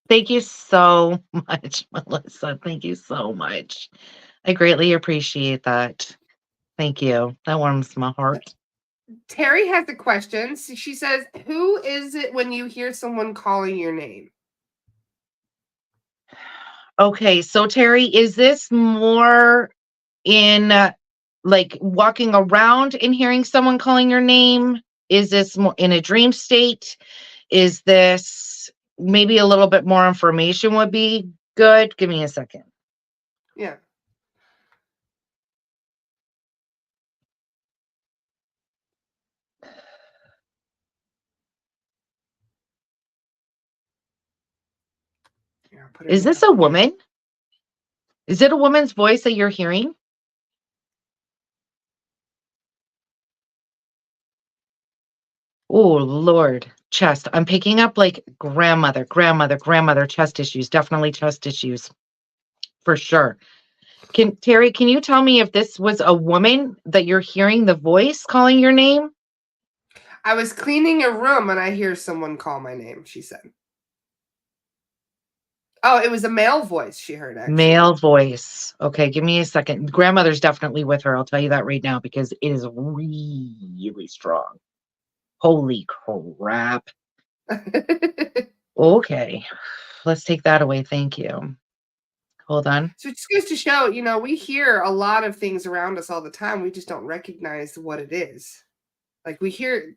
Thank you so much, Melissa. Thank you so much. I greatly appreciate that. Thank you. That warms my heart. Terry has a question. She says, who is it when you hear someone calling your name? Okay, so Terry, is this more in like walking around and hearing someone calling your name? Is this more in a dream state? Is this maybe a little bit more information would be good? Give me a second. Yeah. Yeah, I'll put it Is this now. a woman? Is it a woman's voice that you're hearing? Oh, Lord. Chest. I'm picking up like grandmother, grandmother, grandmother, chest issues. Definitely chest issues. for sure. Terry, can you tell me if this was a woman that you're hearing the voice calling your name? I was cleaning a room and I hear someone call my name, she said. Oh, it was a male voice she heard, actually. Male voice. Okay, give me a second. Grandmother's definitely with her. I'll tell you that right now because it is really strong. Holy crap. Okay, let's take that away. Thank you. Hold on. So it just goes to show, you know, we hear a lot of things around us all the time. We just don't recognize what it is. Like I hear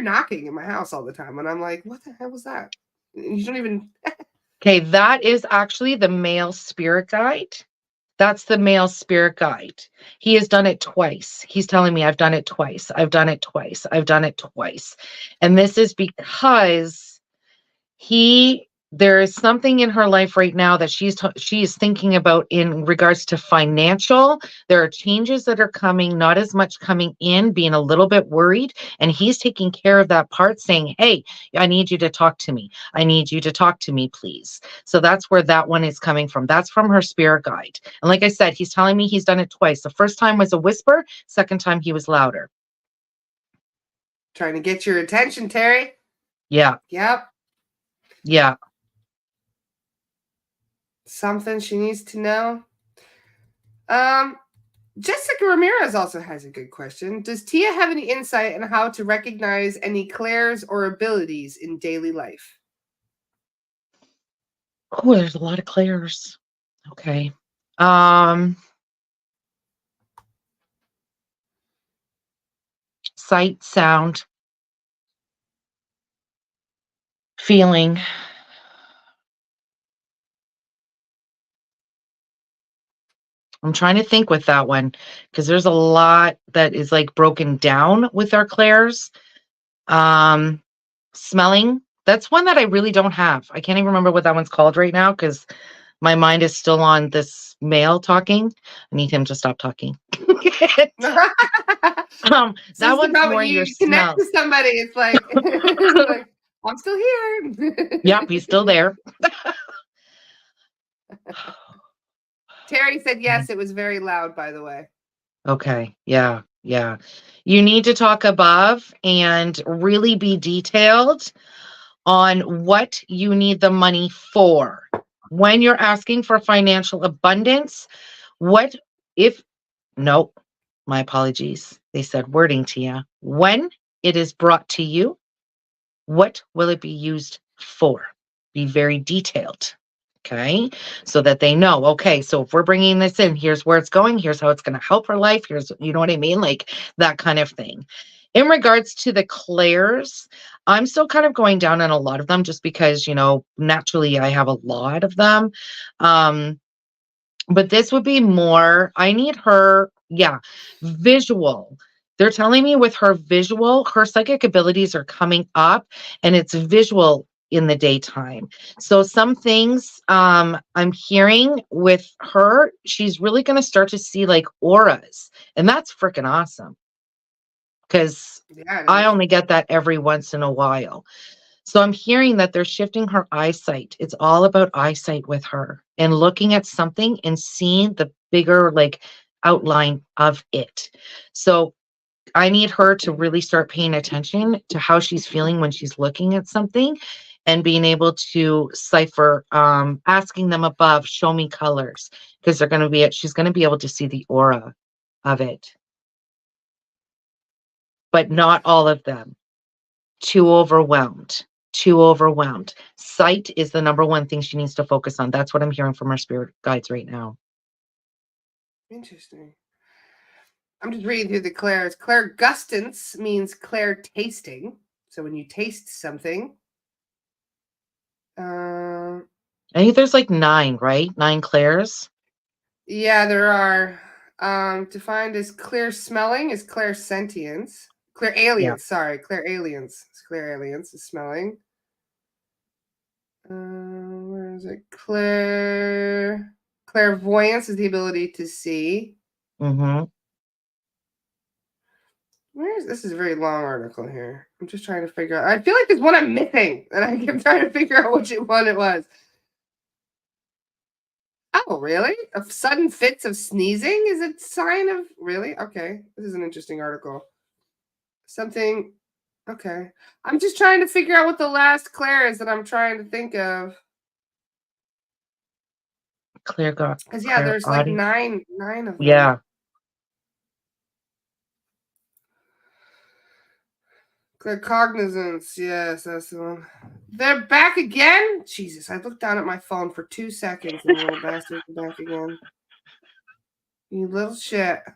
knocking in my house all the time, and I'm like, what the hell was that? And you don't even. Okay, that is actually the male spirit guide. That's the male spirit guide. He has done it twice. He's telling me, I've done it twice. I've done it twice. I've done it twice. And this is because there is something in her life right now that she is thinking about in regards to financial. There are changes that are coming, not as much coming in, being a little bit worried, and he's taking care of that part, saying, hey, I need you to talk to me. I need you to talk to me, please. So that's where that one is coming from. That's from her spirit guide. And like I said, he's telling me he's done it twice. The first time was a whisper, second time he was louder. Trying to get your attention, Terry. Yeah. Yep. Yeah. Something she needs to know. Jessica Ramirez also has a good question. Does Tia have any insight on how to recognize any clairs or abilities in daily life? Oh, there's a lot of clairs. Okay. Sight, sound, feeling. I'm trying to think with that one because there's a lot that is like broken down with our clairs. Smelling. That's one that I really don't have. I can't even remember what that one's called right now because my mind is still on this male talking. I need him to stop talking. That one's more you your connect smell. to somebody. It's like, it's like I'm still here. Yep, he's still there. Terry said yes. It was very loud, by the way. Okay. Yeah. Yeah. You need to talk above and really be detailed on what you need the money for. When you're asking for financial abundance, no, my apologies. They said wording to you. When it is brought to you, what will it be used for? Be very detailed. Okay. So that they know, okay, so if we're bringing this in, here's where it's going. Here's how it's going to help her life. Here's, you know what I mean? Like that kind of thing. In regards to the clairs, I'm still kind of going down on a lot of them just because, naturally I have a lot of them. But this would be more, I need her, visual. They're telling me with her visual, her psychic abilities are coming up and it's visual in the daytime. So some things I'm hearing with her, she's really going to start to see like auras. And that's freaking awesome. Because I only get that every once in a while. So I'm hearing that they're shifting her eyesight. It's all about eyesight with her and looking at something and seeing the bigger like outline of it. So I need her to really start paying attention to how she's feeling when she's looking at something and being able to cipher, asking them above, show me colors, because she's going to be able to see the aura of it. But not all of them. Too overwhelmed. Sight is the number one thing she needs to focus on. That's what I'm hearing from our spirit guides right now. Interesting. I'm just reading through the clairs. Clairgustance means clair tasting. So when you taste something. I think there's like 9, right? 9 clairs. Yeah, there are. Defined as clear smelling is clairsentience. Clairalience, sorry. Clairalience. Clairalience is smelling. Where is it? Clairvoyance is the ability to see. Mm-hmm. This is a very long article here. I'm just trying to figure out. I feel like there's one I'm missing, and I keep trying to figure out which one it was. Oh, really? Of sudden fits of sneezing is a sign of really? Okay. This is an interesting article. Something okay. I'm just trying to figure out what the last Claire is that I'm trying to think of. Because yeah, Clear there's like audio. nine of them. Yeah. Clear cognizance. Yes, that's the one. They're back again? Jesus, I looked down at my phone for 2 seconds and the little bastards are back again. You little shit. You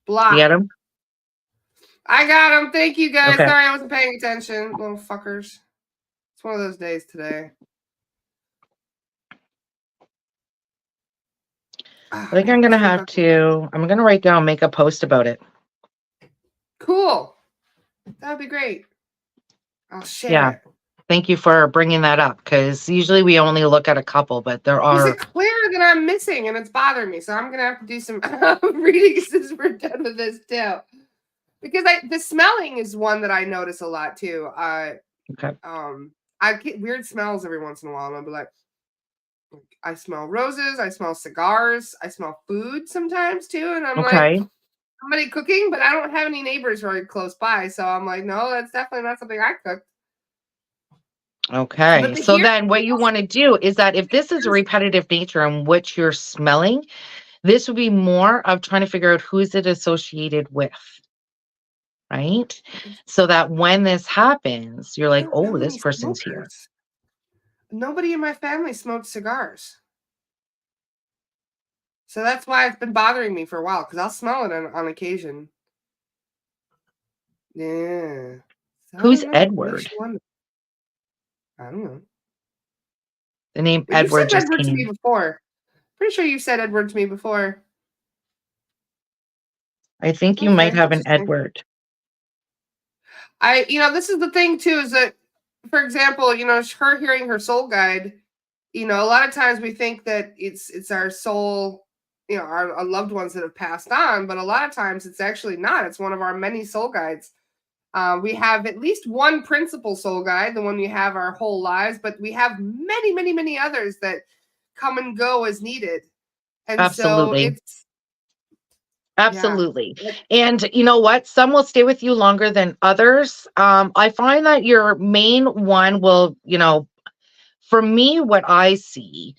Block. get him? I got them. Thank you guys. Okay. Sorry I wasn't paying attention, little fuckers. It's one of those days today. I think I'm gonna have to. I'm gonna write down, make a post about it. Cool. That'd be great. I'll share Yeah. it. Thank you for bringing that up, because usually we only look at a couple, but there There's are. a Claire that I'm missing, and it's bothering me. So I'm gonna have to do some reading since we're done with this too. Because the smelling is one that I notice a lot too. Okay. I get weird smells every once in a while, and I'll be like, I smell roses, I smell cigars, I smell food sometimes too, and I'm like, Okay. somebody cooking, but I don't have any neighbors very close by, so I'm like, no, that's definitely not something I cooked. Okay. So then what you want to do is that if this is a repetitive nature in which you're smelling, this would be more of trying to figure out who's it associated with. Right? So that when this happens, you're like, oh, this person's here. Nobody in my family smoked cigars. So that's why it's been bothering me for a while, because I'll smell it on occasion. Yeah. So Who's Edward? I don't know. The name Well, Edward you've said just Edward to came. me before. Pretty sure you've said Edward to me before. I think you might have an Edward. This is the thing too, is that, for example, her hearing her soul guide, a lot of times we think that it's our soul, our loved ones that have passed on, but a lot of times it's actually not. It's one of our many soul guides. We have at least one principal soul guide, the one we have our whole lives, but we have many, many, many others that come and go as needed. And Absolutely. so it's Absolutely. Yeah. And you know what? Some will stay with you longer than others. I find that your main one will, for me, what I see,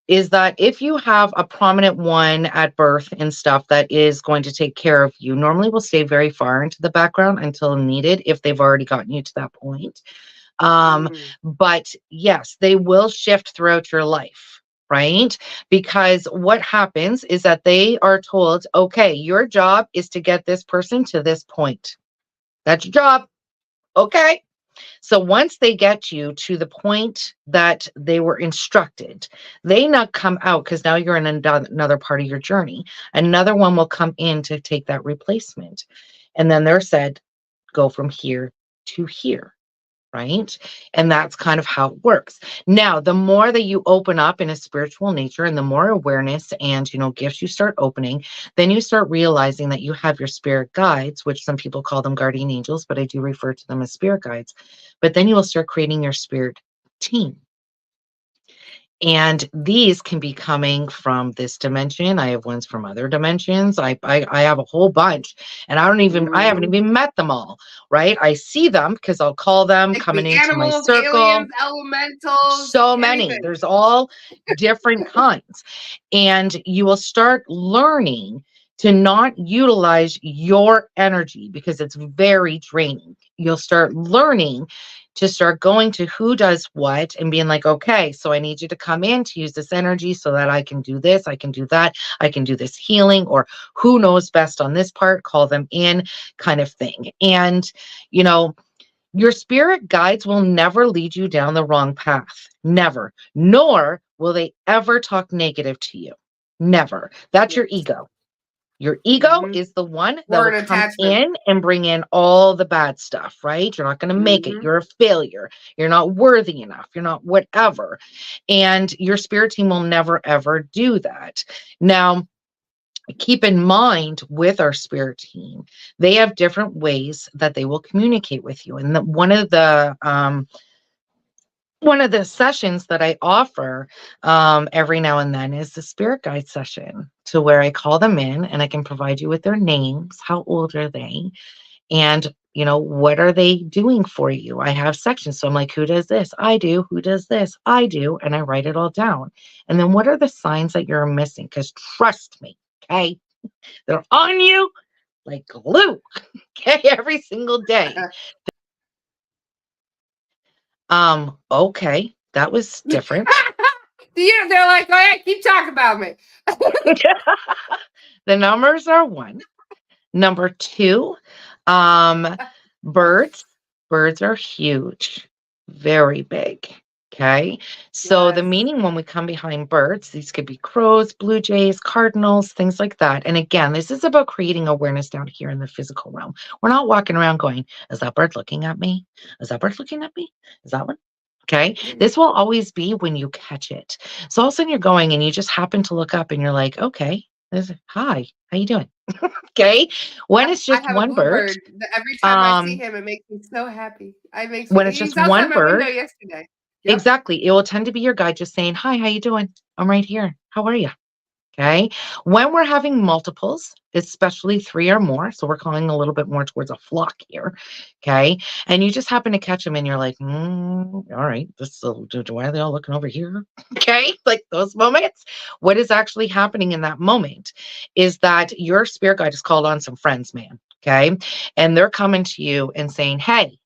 is that if you have a prominent one at birth and stuff that is going to take care of you, normally will stay very far into the background until needed if they've already gotten you to that point. But yes, they will shift throughout your life, right? Because what happens is that they are told, okay, your job is to get this person to this point. That's your job. Okay. So once they get you to the point that they were instructed, they not come out, because now you're in another part of your journey. Another one will come in to take that replacement. And then they're said, go from here to here. Right? And that's kind of how it works. Now, the more that you open up in a spiritual nature and the more awareness and, gifts you start opening, then you start realizing that you have your spirit guides, which some people call them guardian angels, but I do refer to them as spirit guides. But then you will start creating your spirit team. And these can be coming from this dimension. I have ones from other dimensions. I have a whole bunch, and I haven't even met them all, right? I see them because I'll call them like coming the into animals, my circle. aliens, elementals, So many. There's all different kinds. And you will start learning to not utilize your energy because it's very draining. You'll start learning to start going to who does what and being like, okay, so I need you to come in to use this energy so that I can do this, I can do that, I can do this healing, or who knows best on this part, call them in, kind of thing. And, your spirit guides will never lead you down the wrong path. Never. Nor will they ever talk negative to you. Never. That's your ego. Your ego is the one that will come in and bring in all the bad stuff, right? You're not going to make it. You're a failure. You're not worthy enough. You're not whatever. And your spirit team will never, ever do that. Now, keep in mind with our spirit team, they have different ways that they will communicate with you. And one of the One of the sessions that I offer every now and then is the spirit guide session, to where I call them in and I can provide you with their names. How old are they? And, what are they doing for you? I have sections. So I'm like, who does this? I do. Who does this? I do. And I write it all down. And then what are the signs that you're missing? Because trust me, okay, they're on you like glue, okay, every single day. Okay, that was different. They're like, oh yeah, keep talking about me. The numbers are 1. Number 2, birds. Birds are huge, very big. Okay. So the Yes. meaning when we come behind birds, these could be crows, blue jays, cardinals, things like that. And again, this is about creating awareness down here in the physical realm. We're not walking around going, is that bird looking at me? Is that bird looking at me? Is that one? Okay. This will always be when you catch it. So all of a sudden you're going and you just happen to look up and you're like, okay, hi, how you doing? Okay. When it's I just have a one bird, bluebird. Every time I see um, him, it makes me so happy. when it's He's just outside one my window bird, yesterday. Yep. exactly, it will tend to be your guide just saying, hi, how you doing? I'm right here. How are you? Okay. When we're having multiples, especially 3 or more, so we're calling a little bit more towards a flock here. Okay. And you just happen to catch them and you're like, all right, why are they all looking over here? Okay. Like those moments. What is actually happening in that moment is that your spirit guide has called on some friends, man. Okay. And they're coming to you and saying, hey,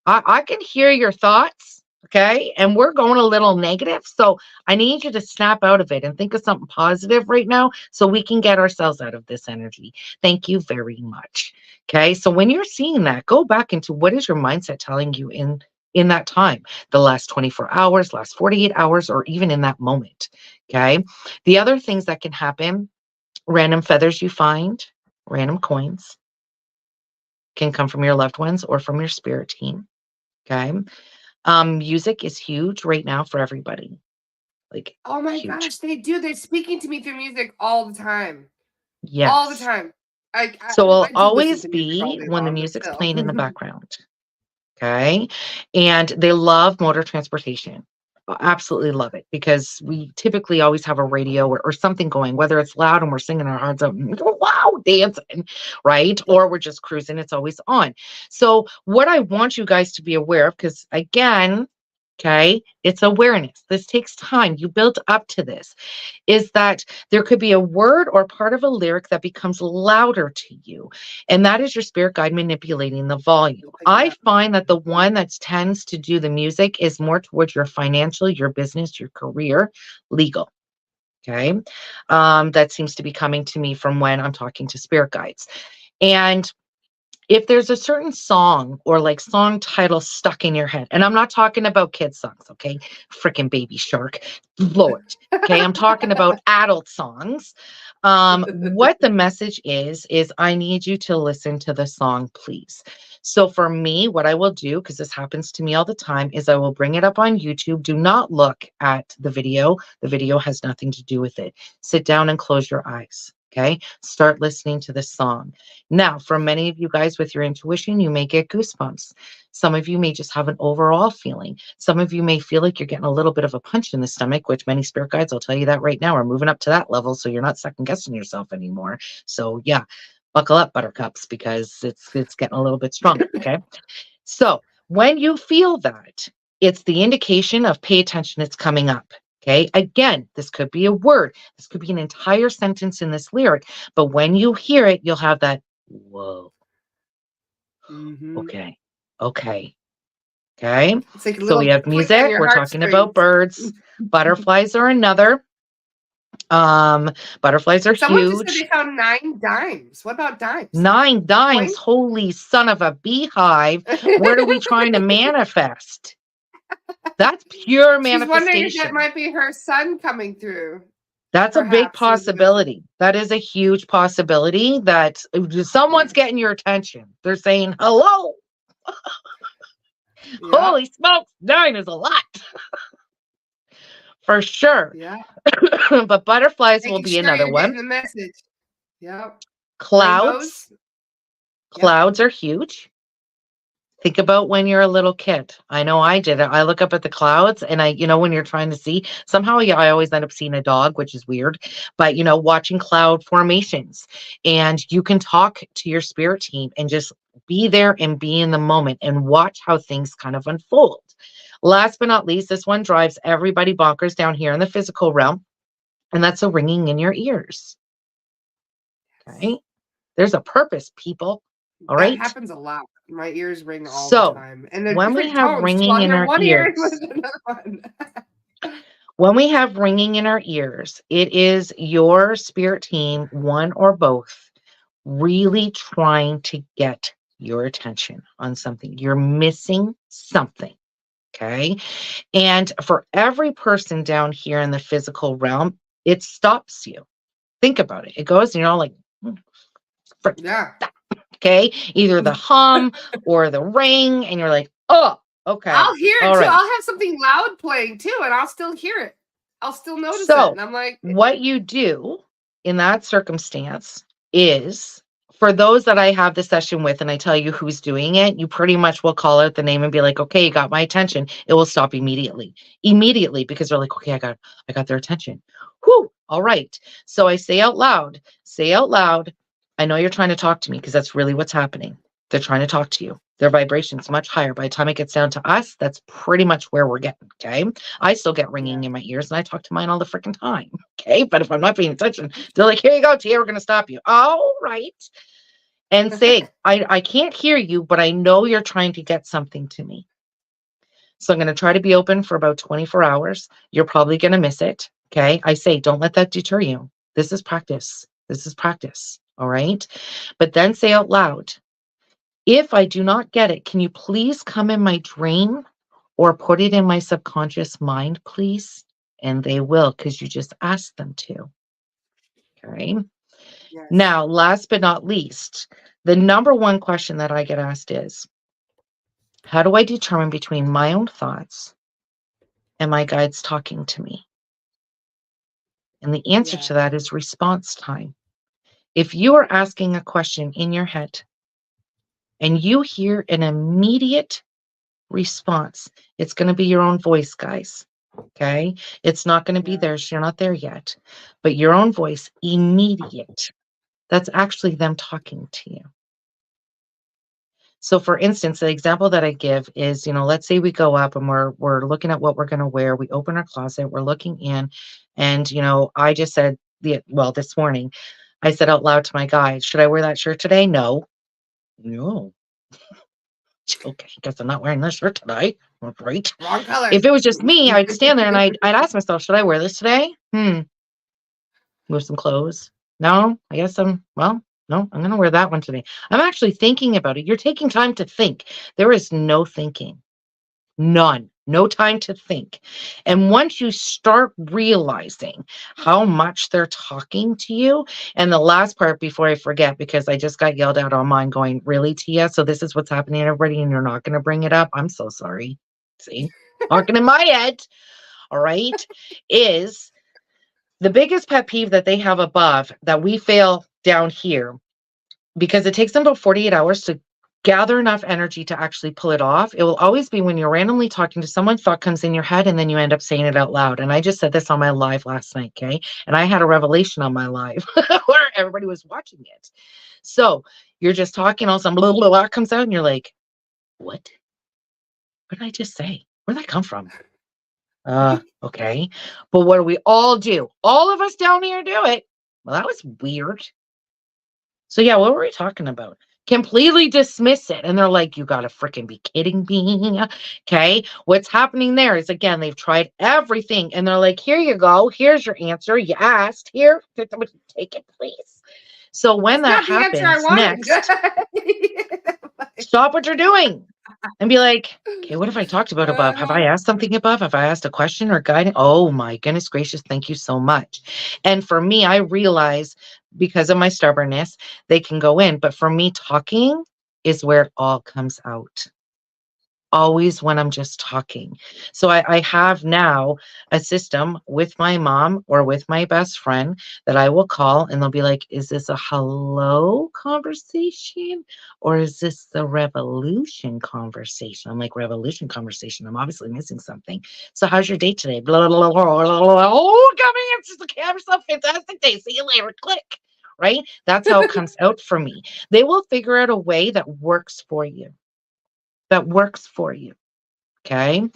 I can hear your thoughts. Okay. And we're going a little negative. So I need you to snap out of it and think of something positive right now so we can get ourselves out of this energy. Thank you very much. Okay. So when you're seeing that, go back into what is your mindset telling you in that time, the last 24 hours, last 48 hours, or even in that moment. Okay. The other things that can happen, random feathers you find, random coins can come from your loved ones or from your spirit team. Okay. Music is huge right now for everybody. Like Oh my huge. gosh, they do. They're speaking to me through music all the time. All the Yes. time. So it'll I do listen always to music all be day when the long, but music's still. playing in the background. Okay. And they love motor transportation. Absolutely love it because we typically always have a radio or something going, whether it's loud and we're singing our hearts out and wow, dancing, right? Or we're just cruising, it's always on. So, what I want you guys to be aware of, because again, okay, it's awareness. This takes time. You built up to this, is that there could be a word or part of a lyric that becomes louder to you. And that is your spirit guide manipulating the volume. You'll pick it I up. find that the one that tends to do the music is more towards your financial, your business, your career, legal. Okay. That seems to be coming to me from when I'm talking to spirit guides. And if there's a certain song or like song title stuck in your head, and I'm not talking about kids songs, okay? Freaking Baby Shark, Lord. Okay, I'm talking about adult songs. What the message is I need you to listen to the song, please. So for me, what I will do, because this happens to me all the time, is I will bring it up on YouTube. Do not look at the video. The video has nothing to do with it. Sit down and close your eyes. Okay, start listening to the song. Now, for many of you guys with your intuition, you may get goosebumps. Some of you may just have an overall feeling. Some of you may feel like you're getting a little bit of a punch in the stomach, which many spirit guides, I'll tell you that right now, are moving up to that level. So you're not second guessing yourself anymore. So yeah, buckle up, buttercups, because it's getting a little bit stronger. Okay. So when you feel that, it's the indication of pay attention, it's coming up. Okay. Again, this could be a word, this could be an entire sentence in this lyric, but when you hear it, you'll have that, whoa, Hmm. okay, okay, okay. It's like a So we little have twink on music, your we're talking about heartstrings. birds, butterflies are another. Um, Butterflies are Someone just said they huge. found 9 dimes. What about dimes? 9 dimes, Coins? holy son of a beehive. What are we trying to manifest? That's pure She's wondering if that manifestation. might be her son coming through, That's a big perhaps, as a message. possibility. That is a huge possibility that someone's getting your attention. They're saying, hello, Yeah, holy smokes, 9 is a lot for sure. yeah. But butterflies will Making be sure another you're getting one. the message. Yep. Clouds, Rainbows. Yep. clouds are huge. Think about when you're a little kid. I know I did it. I look up at the clouds and when you're trying to see, somehow, yeah, I always end up seeing a dog, which is weird, but, watching cloud formations. And you can talk to your spirit team and just be there and be in the moment and watch how things kind of unfold. Last but not least, this one drives everybody bonkers down here in the physical realm, and that's a ringing in your ears. Okay. There's a purpose, people. All That right. happens a lot. My ears ring all the So time, and they're when we different have tones. So I'll ringing in hear our one ear ears, with another one. when we have ringing in our ears, it is your spirit team, one or both, really trying to get your attention on something. You're missing something. Okay. And for every person down here in the physical realm, it stops you. Think about it. It goes, like, "Hmm, frick Yeah. that." Okay. Either the hum or the ring, and you're like, oh, okay. I'll hear it All too. right. I'll have something loud playing too, and I'll still hear it. I'll still notice it, So, and I'm like, what you do in that circumstance is, for those that I have the session with and I tell you who's doing it, you pretty much will call out the name and be like, okay, you got my attention. It will stop immediately. Immediately, because they're like, okay, I got their attention. Whew, all right. So I say out loud, I know you're trying to talk to me, because that's really what's happening. They're trying to talk to you. Their vibration's much higher. By the time it gets down to us, that's pretty much where we're getting. Okay. I still get ringing yeah, in my ears, and I talk to mine all the freaking time. Okay. But if I'm not paying attention, they're like, here you go, Tia, we're going to stop you. All right. And say, I can't hear you, but I know you're trying to get something to me. So I'm going to try to be open for about 24 hours. You're probably going to miss it. Okay. I say, don't let that deter you. This is practice. This is practice. All right. But then say out loud, if I do not get it, can you please come in my dream or put it in my subconscious mind, please? And they will, because you just asked them to. Okay. yes, Now, last but not least, the number one question that I get asked is, how do I determine between my own thoughts and my guides talking to me? And the answer yeah, to that is response time. If you are asking a question in your head and you hear an immediate response, it's going to be your own voice, guys. Okay. It's not going to be yeah, theirs. You're not there yet, but your own voice, immediate. That's actually them talking to you. So for instance, the example that I give is, let's say we go up and we're looking at what we're going to wear. We open our closet, we're looking in, and I just said this morning, I said out loud to my guide, should I wear that shirt today? No. No. Okay, guess I'm not wearing this shirt today. All right. wrong color. If it was just me, I'd stand there and I'd ask myself, should I wear this today? Move some clothes. No, I guess no, I'm going to wear that one today. I'm actually thinking about it. You're taking time to think. There is no thinking. None. No time to think. And once you start realizing how much they're talking to you, and the last part before I forget, because I just got yelled out on mine going, really, Tia? So this is what's happening, everybody, and you're not going to bring it up? I'm so sorry. See, talking in my head, all right, is the biggest pet peeve that they have above that we fail down here, because it takes them about 48 hours to gather enough energy to actually pull it off. It will always be when you're randomly talking to someone, thought comes in your head, and then you end up saying it out loud. And I just said this on my live last night, okay? And I had a revelation on my live where everybody was watching it. So you're just talking, all of a sudden, blah, blah, blah, comes out, and you're like, what? What did I just say? Where'd that come from? Okay. But what do we all do? All of us down here do it. Well, that was weird. So yeah, what were we talking about? Completely dismiss it. And they're like, you gotta freaking be kidding me. Okay. What's happening there is, again, they've tried everything and they're like, here you go. Here's your answer. You asked. Here, take it, please. So when It's that not the answer I happens wanted. next, stop what you're doing and be like, okay, what have I talked about above? Have I asked something above? Have I asked a question or guidance? Oh my goodness gracious, thank you so much. And for me, I realize, because of my stubbornness, they can go in. But for me, talking is where it all comes out. always when I'm just talking. So I have now a system with my mom or with my best friend that I will call and they'll be like, is this a hello conversation or is this the revolution conversation? I'm like, revolution conversation. I'm obviously missing something. So how's your day today? Blah, blah, blah, blah, blah, blah. Oh, coming. It's just okay. Have yourself a fantastic day. See you later. Click. Right? That's how it comes out for me. They will figure out a way that works for you. That works for you. Okay.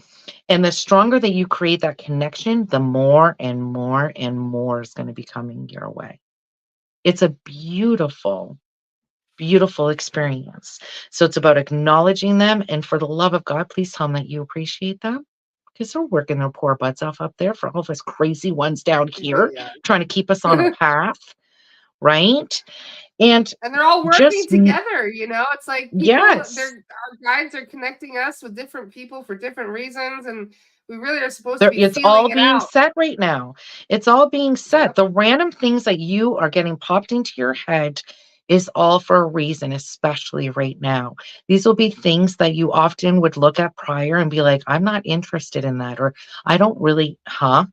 And the stronger that you create that connection, the more and more and more is going to be coming your way. It's a beautiful, beautiful experience. So it's about acknowledging them. And for the love of God, please tell them that you appreciate them because they're working their poor butts off up there for all of us crazy ones down here Yeah. trying to keep us on a path. Right. And And they're all working just, together, it's like people, yes, our guides are connecting us with different people for different reasons, and we really are supposed to be it's feeling all it being out. set right now. It's all being set. Yep. The random things that you are getting popped into your head is all for a reason, especially right now. These will be things that you often would look at prior and be like, I'm not interested in that, or I don't really, huh?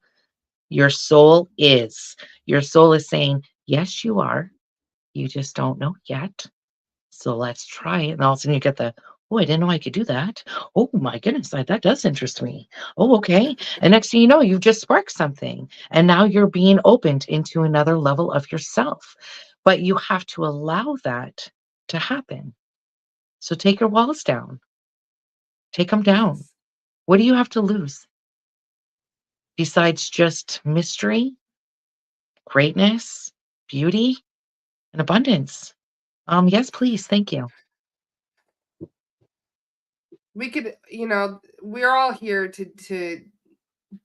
Your soul is. Your soul is saying, yes, you are. You just don't know yet. So let's try it. And all of a sudden you get the, oh, I didn't know I could do that. Oh my goodness, that does interest me. Oh, okay. And next thing you know, you've just sparked something. And now you're being opened into another level of yourself. But you have to allow that to happen. So take your walls down. Take them down. Yes. What do you have to lose? Besides just mystery, greatness, beauty, and abundance. Yes, please. Thank you. We could, we're all here to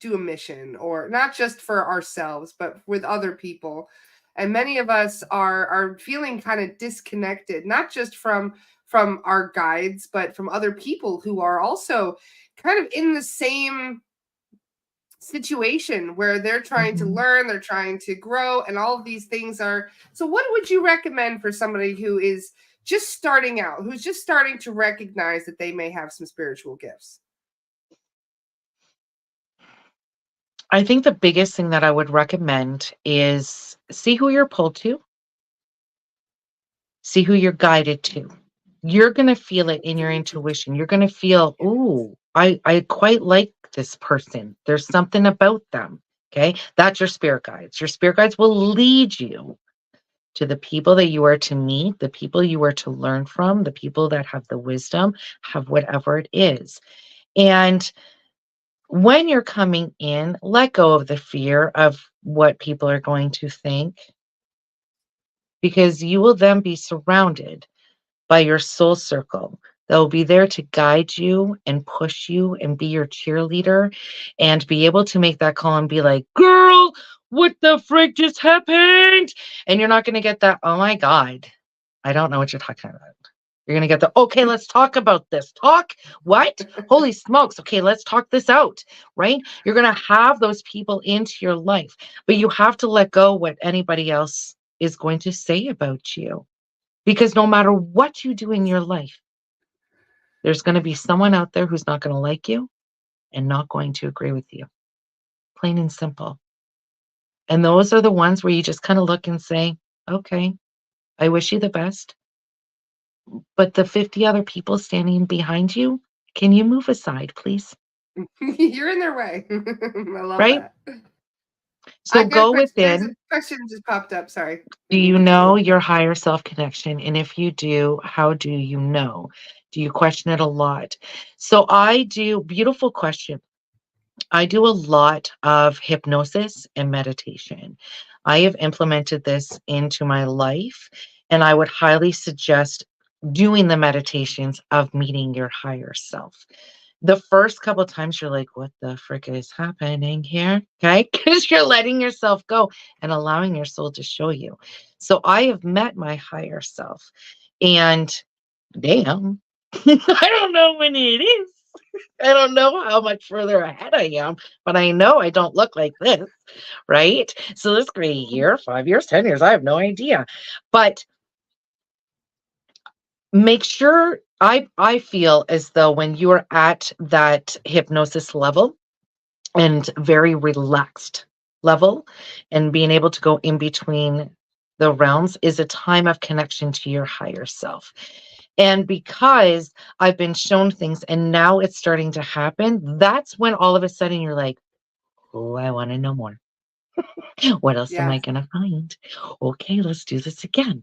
do a mission, or not just for ourselves but with other people, and many of us are feeling kind of disconnected, not just from our guides but from other people who are also kind of in the same situation where they're trying to Mhm. learn, they're trying to grow, and all of these things are. So what would you recommend for somebody who is just starting out, who's just starting to recognize that they may have some spiritual gifts? I think the biggest thing that I would recommend is see who you're pulled to, see who you're guided to. You're going to feel it in your intuition. You're going to feel, ooh, I quite like this person. There's something about them. Okay. That's your spirit guides. Your spirit guides will lead you to the people that you are to meet, the people you are to learn from, the people that have the wisdom, have whatever it is. And when you're coming in, let go of the fear of what people are going to think, because you will then be surrounded by your soul circle that will be there to guide you and push you and be your cheerleader and be able to make that call and be like, girl, what the frick just happened? And you're not going to get that, oh my God, I don't know what you're talking about. You're going to get the, okay, let's talk about this. Talk what? Holy smokes. Okay, let's talk this out, right? You're going to have those people into your life, but you have to let go what anybody else is going to say about you. Because no matter what you do in your life, there's going to be someone out there who's not going to like you and not going to agree with you. Plain and simple. And those are the ones where you just kind of look and say, okay, I wish you the best. But the 50 other people standing behind you, can you move aside, please? You're in their way. I love Right? that. So I got a go question. There's a within. question just popped up. Sorry. Do Didn't mean you to cut you know off. your higher self connection? And if you do, how do you know? Do you question it a lot? So I do, beautiful question. I do a lot of hypnosis and meditation. I have implemented this into my life, and I would highly suggest doing the meditations of meeting your higher self. The first couple times you're like, what the frick is happening here? Okay. Because you're letting yourself go and allowing your soul to show you. So I have met my higher self, and damn, I don't know when it is. I don't know how much further ahead I am, but I know I don't look like this, right? So this could be a year, 5 years, 10 years. I have no idea. But make sure I feel as though when you are at that hypnosis level and very relaxed level and being able to go in between the realms is a time of connection to your higher self. And because I've been shown things and now it's starting to happen, that's when all of a sudden you're like, oh, I want to know more. What else am I Yes. going to find? Okay, let's do this again.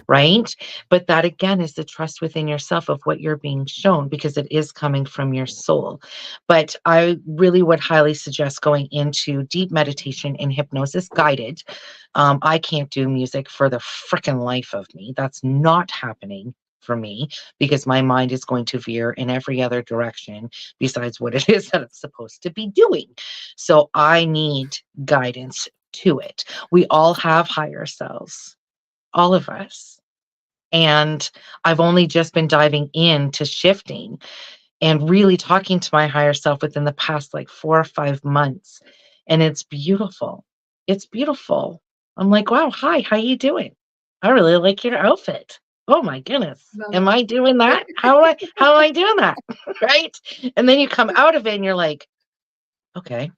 Right. But that again is the trust within yourself of what you're being shown because it is coming from your soul. But I really would highly suggest going into deep meditation and hypnosis guided. I can't do music for the freaking life of me. That's not happening for me because my mind is going to veer in every other direction besides what it is that it's supposed to be doing. So I need guidance to it. We all have higher selves, all of us. And I've only just been diving into shifting and really talking to my higher self within the past like 4 or 5 months. And it's beautiful. It's beautiful. I'm like, wow, hi, how you doing? I really like your outfit. Oh my goodness. Love Am I doing that? How am I doing that? Right? And then you come out of it and you're like, okay,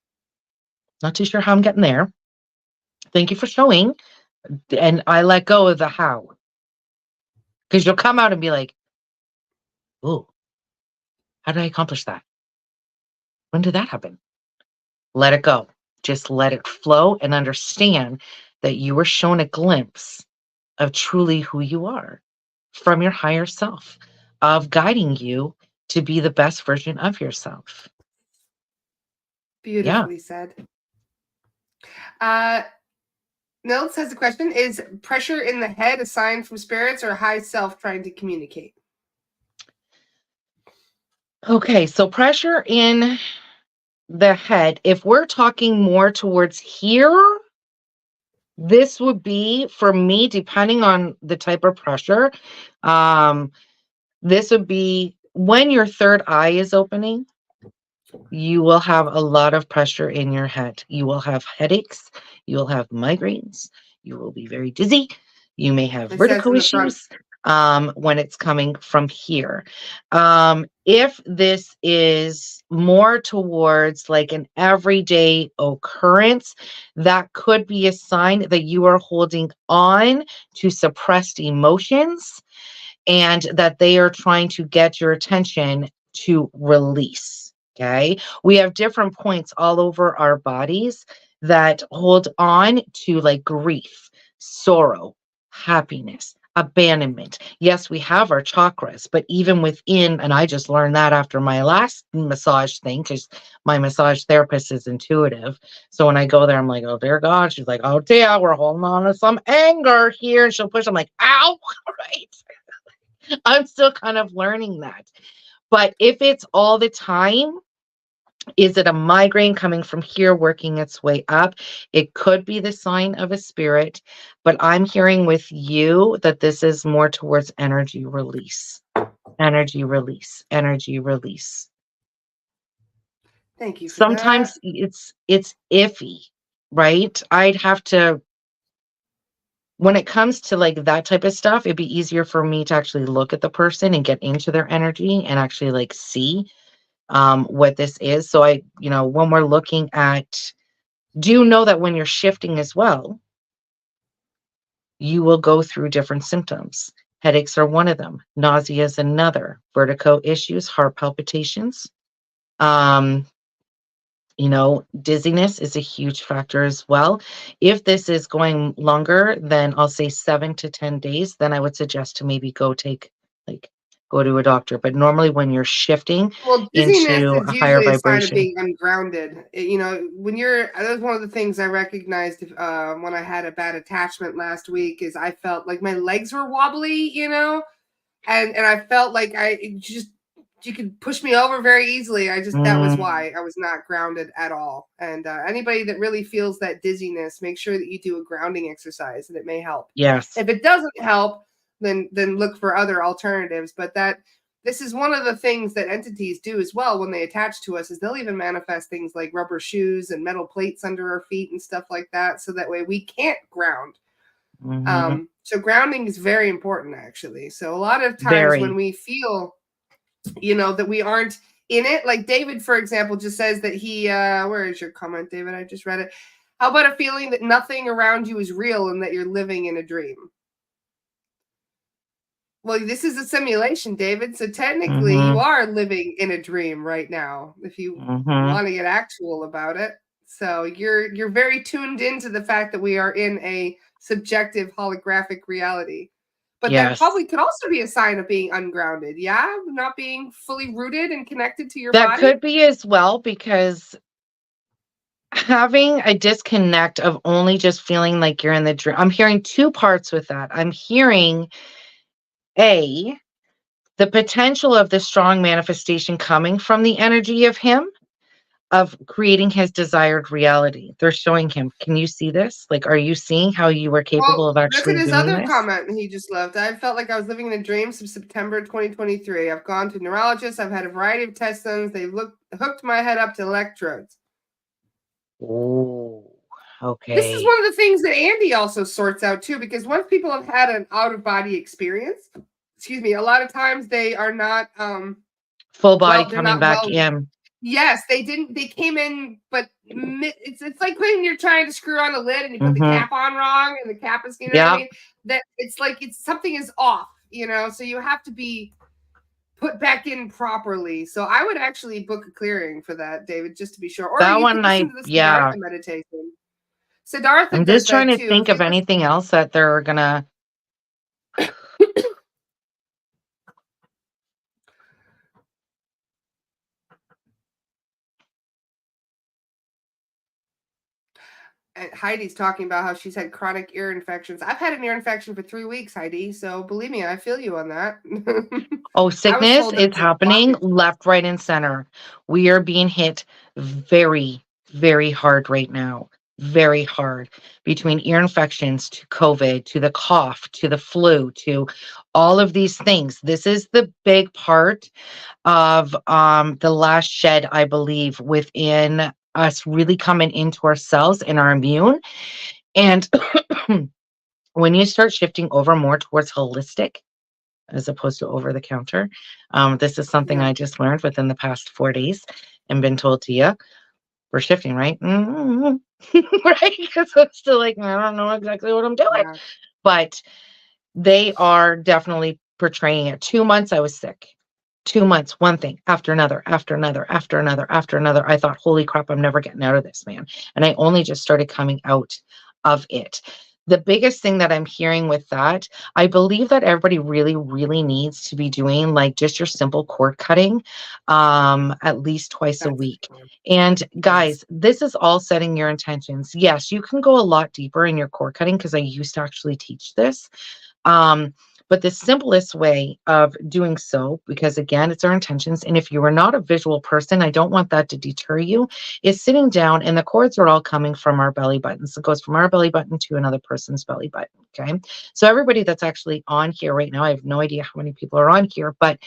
not too sure how I'm getting there. Thank you for showing. And I let go of the how. Because you'll come out and be like, oh, how did I accomplish that? When did that happen? Let it go. Just let it flow and understand that you were shown a glimpse of truly who you are from your higher self, of guiding you to be the best version of yourself. Yeah. Beautifully said. Uh, Nils has a question. Is pressure in the head a sign from spirits or high self trying to communicate? Okay. So pressure in the head, if we're talking more towards here, this would be for me, depending on the type of pressure. Um, this would be when your third eye is opening, you will have a lot of pressure in your head. You will have headaches, you will have migraines, you will be very dizzy, you may have It says vertigo in the front. issues when it's coming from here. If this is more towards like an everyday occurrence, that could be a sign that you are holding on to suppressed emotions and that they are trying to get your attention to release. Okay. We have different points all over our bodies that hold on to like grief, sorrow, happiness, abandonment. Yes, we have our chakras, but even within, and I just learned that after my last massage thing, because my massage therapist is intuitive. So when I go there, I'm like, oh, dear God. She's like, oh, dear, we're holding on to some anger here. And she'll push. I'm like, ow. Right. I'm still kind of learning that. But if it's all the time, is it a migraine coming from here working its way up? It could be the sign of a spirit, but I'm hearing with you that this is more towards energy release. Energy release, energy release. Thank you for that. Sometimes it's iffy, right? I'd have to when it comes to like that type of stuff, it'd be easier for me to actually look at the person and get into their energy and actually like see what this is. So when we're looking at, do you know that when you're shifting as well, you will go through different symptoms? Headaches are one of them. Nausea is another. Vertigo issues, heart palpitations. Um, dizziness is a huge factor as well. If this is going longer than I'll say 7 to 10 days, then I would suggest to maybe go to a doctor. But normally when you're shifting Well, dizziness into is a higher usually a sign of vibration. being ungrounded. When that was one of the things I recognized when I had a bad attachment last week is I felt like my legs were wobbly, and I felt like you could push me over very easily. That was Mm, why I was not grounded at all. And anybody that really feels that dizziness, make sure that you do a grounding exercise, and it may help. yes. If it doesn't help, then look for other alternatives. But this is one of the things that entities do as well when they attach to us is they'll even manifest things like rubber shoes and metal plates under our feet and stuff like that, so that way we can't ground. Mhm. So grounding is very important, actually. So a lot of times when Very. we feel that we aren't in it. Like David, for example, just says that he, where is your comment, David? I just read it. How about a feeling that nothing around you is real and that you're living in a dream? Well, this is a simulation, David. So technically, you are living in a dream right now, if you want to get actual about it. So you're very tuned into the fact that we are in a subjective holographic reality. But that probably could also be a sign of being ungrounded. Yeah, not being fully rooted and connected to your body. That could be as well, because having a disconnect of only just feeling like you're in the dream. I'm hearing two parts with that. I'm hearing the potential of the strong manifestation coming from the energy of him, of creating his desired reality. They're showing him. Can you see this? Like, are you seeing how you were capable of actually look at his doing other this? comment he just left. I felt like I was living in a dream since September 2023. I've gone to neurologists. I've had a variety of tests done. They've hooked my head up to electrodes. Oh, okay. This is one of the things that Andy also sorts out too, because once people have had an out-of-body experience, a lot of times they are not full body coming back in. Yes, they didn't. They came in, but it's like when you're trying to screw on a lid and you put the cap on wrong, and the cap is, what I mean? That it's like something is off, So you have to be put back in properly. So I would actually book a clearing for that, David, just to be sure. Or that you one, could listen to the Siddhartha meditation. Siddhartha I'm just trying to think of anything else that they're gonna. Heidi's talking about how she's had chronic ear infections. I've had an ear infection for 3 weeks, Heidi. So believe me, I feel you on that. Oh, sickness is happening left, right, and center. We are being hit very, very hard right now. Very hard, between ear infections to COVID, to the cough, to the flu, to all of these things. This is the big part of the last shed, I believe, within us really coming into ourselves and our immune. And when you start shifting over more towards holistic as opposed to over the counter, this is something I just learned within the past 4 days and been told to you. We're shifting, right? Right? Because I'm still like, I don't know exactly what I'm doing. But they are definitely portraying it. 2 months I was sick. 2 months, one thing after another, after another, after another, after another. I thought, holy crap, I'm never getting out of this, man. And I only just started coming out of it. The biggest thing that I'm hearing with that, I believe that everybody really, really needs to be doing like just your simple cord cutting at least twice a week. And guys, this is all setting your intentions. Yes, you can go a lot deeper in your cord cutting, because I used to actually teach this. But the simplest way of doing so, because again, it's our intentions. And if you are not a visual person, I don't want that to deter you, is sitting down, and the cords are all coming from our belly buttons. It goes from our belly button to another person's belly button. Okay. So everybody that's actually on here right now, I have no idea how many people are on here, but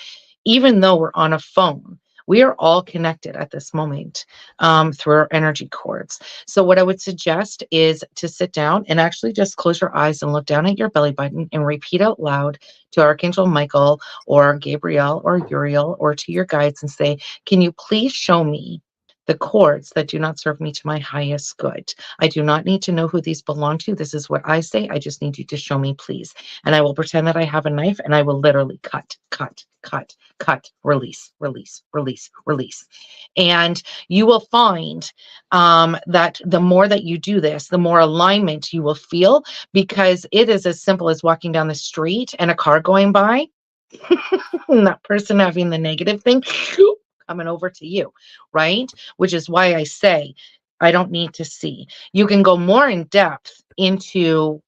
even though we're on a phone, we are all connected at this moment through our energy cords. So what I would suggest is to sit down and actually just close your eyes and look down at your belly button and repeat out loud to Archangel Michael or Gabriel or Uriel or to your guides and say, can you please show me the cords that do not serve me to my highest good? I do not need to know who these belong to. This is what I say. I just need you to show me, please. And I will pretend that I have a knife, and I will literally cut, cut, cut, cut, release, release, release, release. And you will find that the more that you do this, the more alignment you will feel, because it is as simple as walking down the street and a car going by, and that person having the negative thing coming over to you, right? Which is why I say, I don't need to see. You can go more in depth into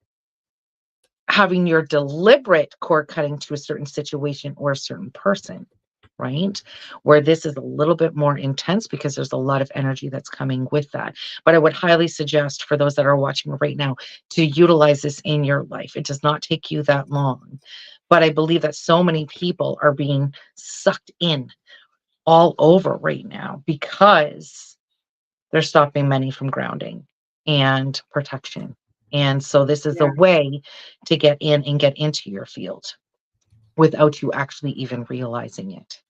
having your deliberate cord cutting to a certain situation or a certain person, right? Where this is a little bit more intense because there's a lot of energy that's coming with that. But I would highly suggest for those that are watching right now to utilize this in your life. It does not take you that long. But I believe that so many people are being sucked in all over right now because they're stopping many from grounding and protection. And so this is a way to get in and get into your field without you actually even realizing it.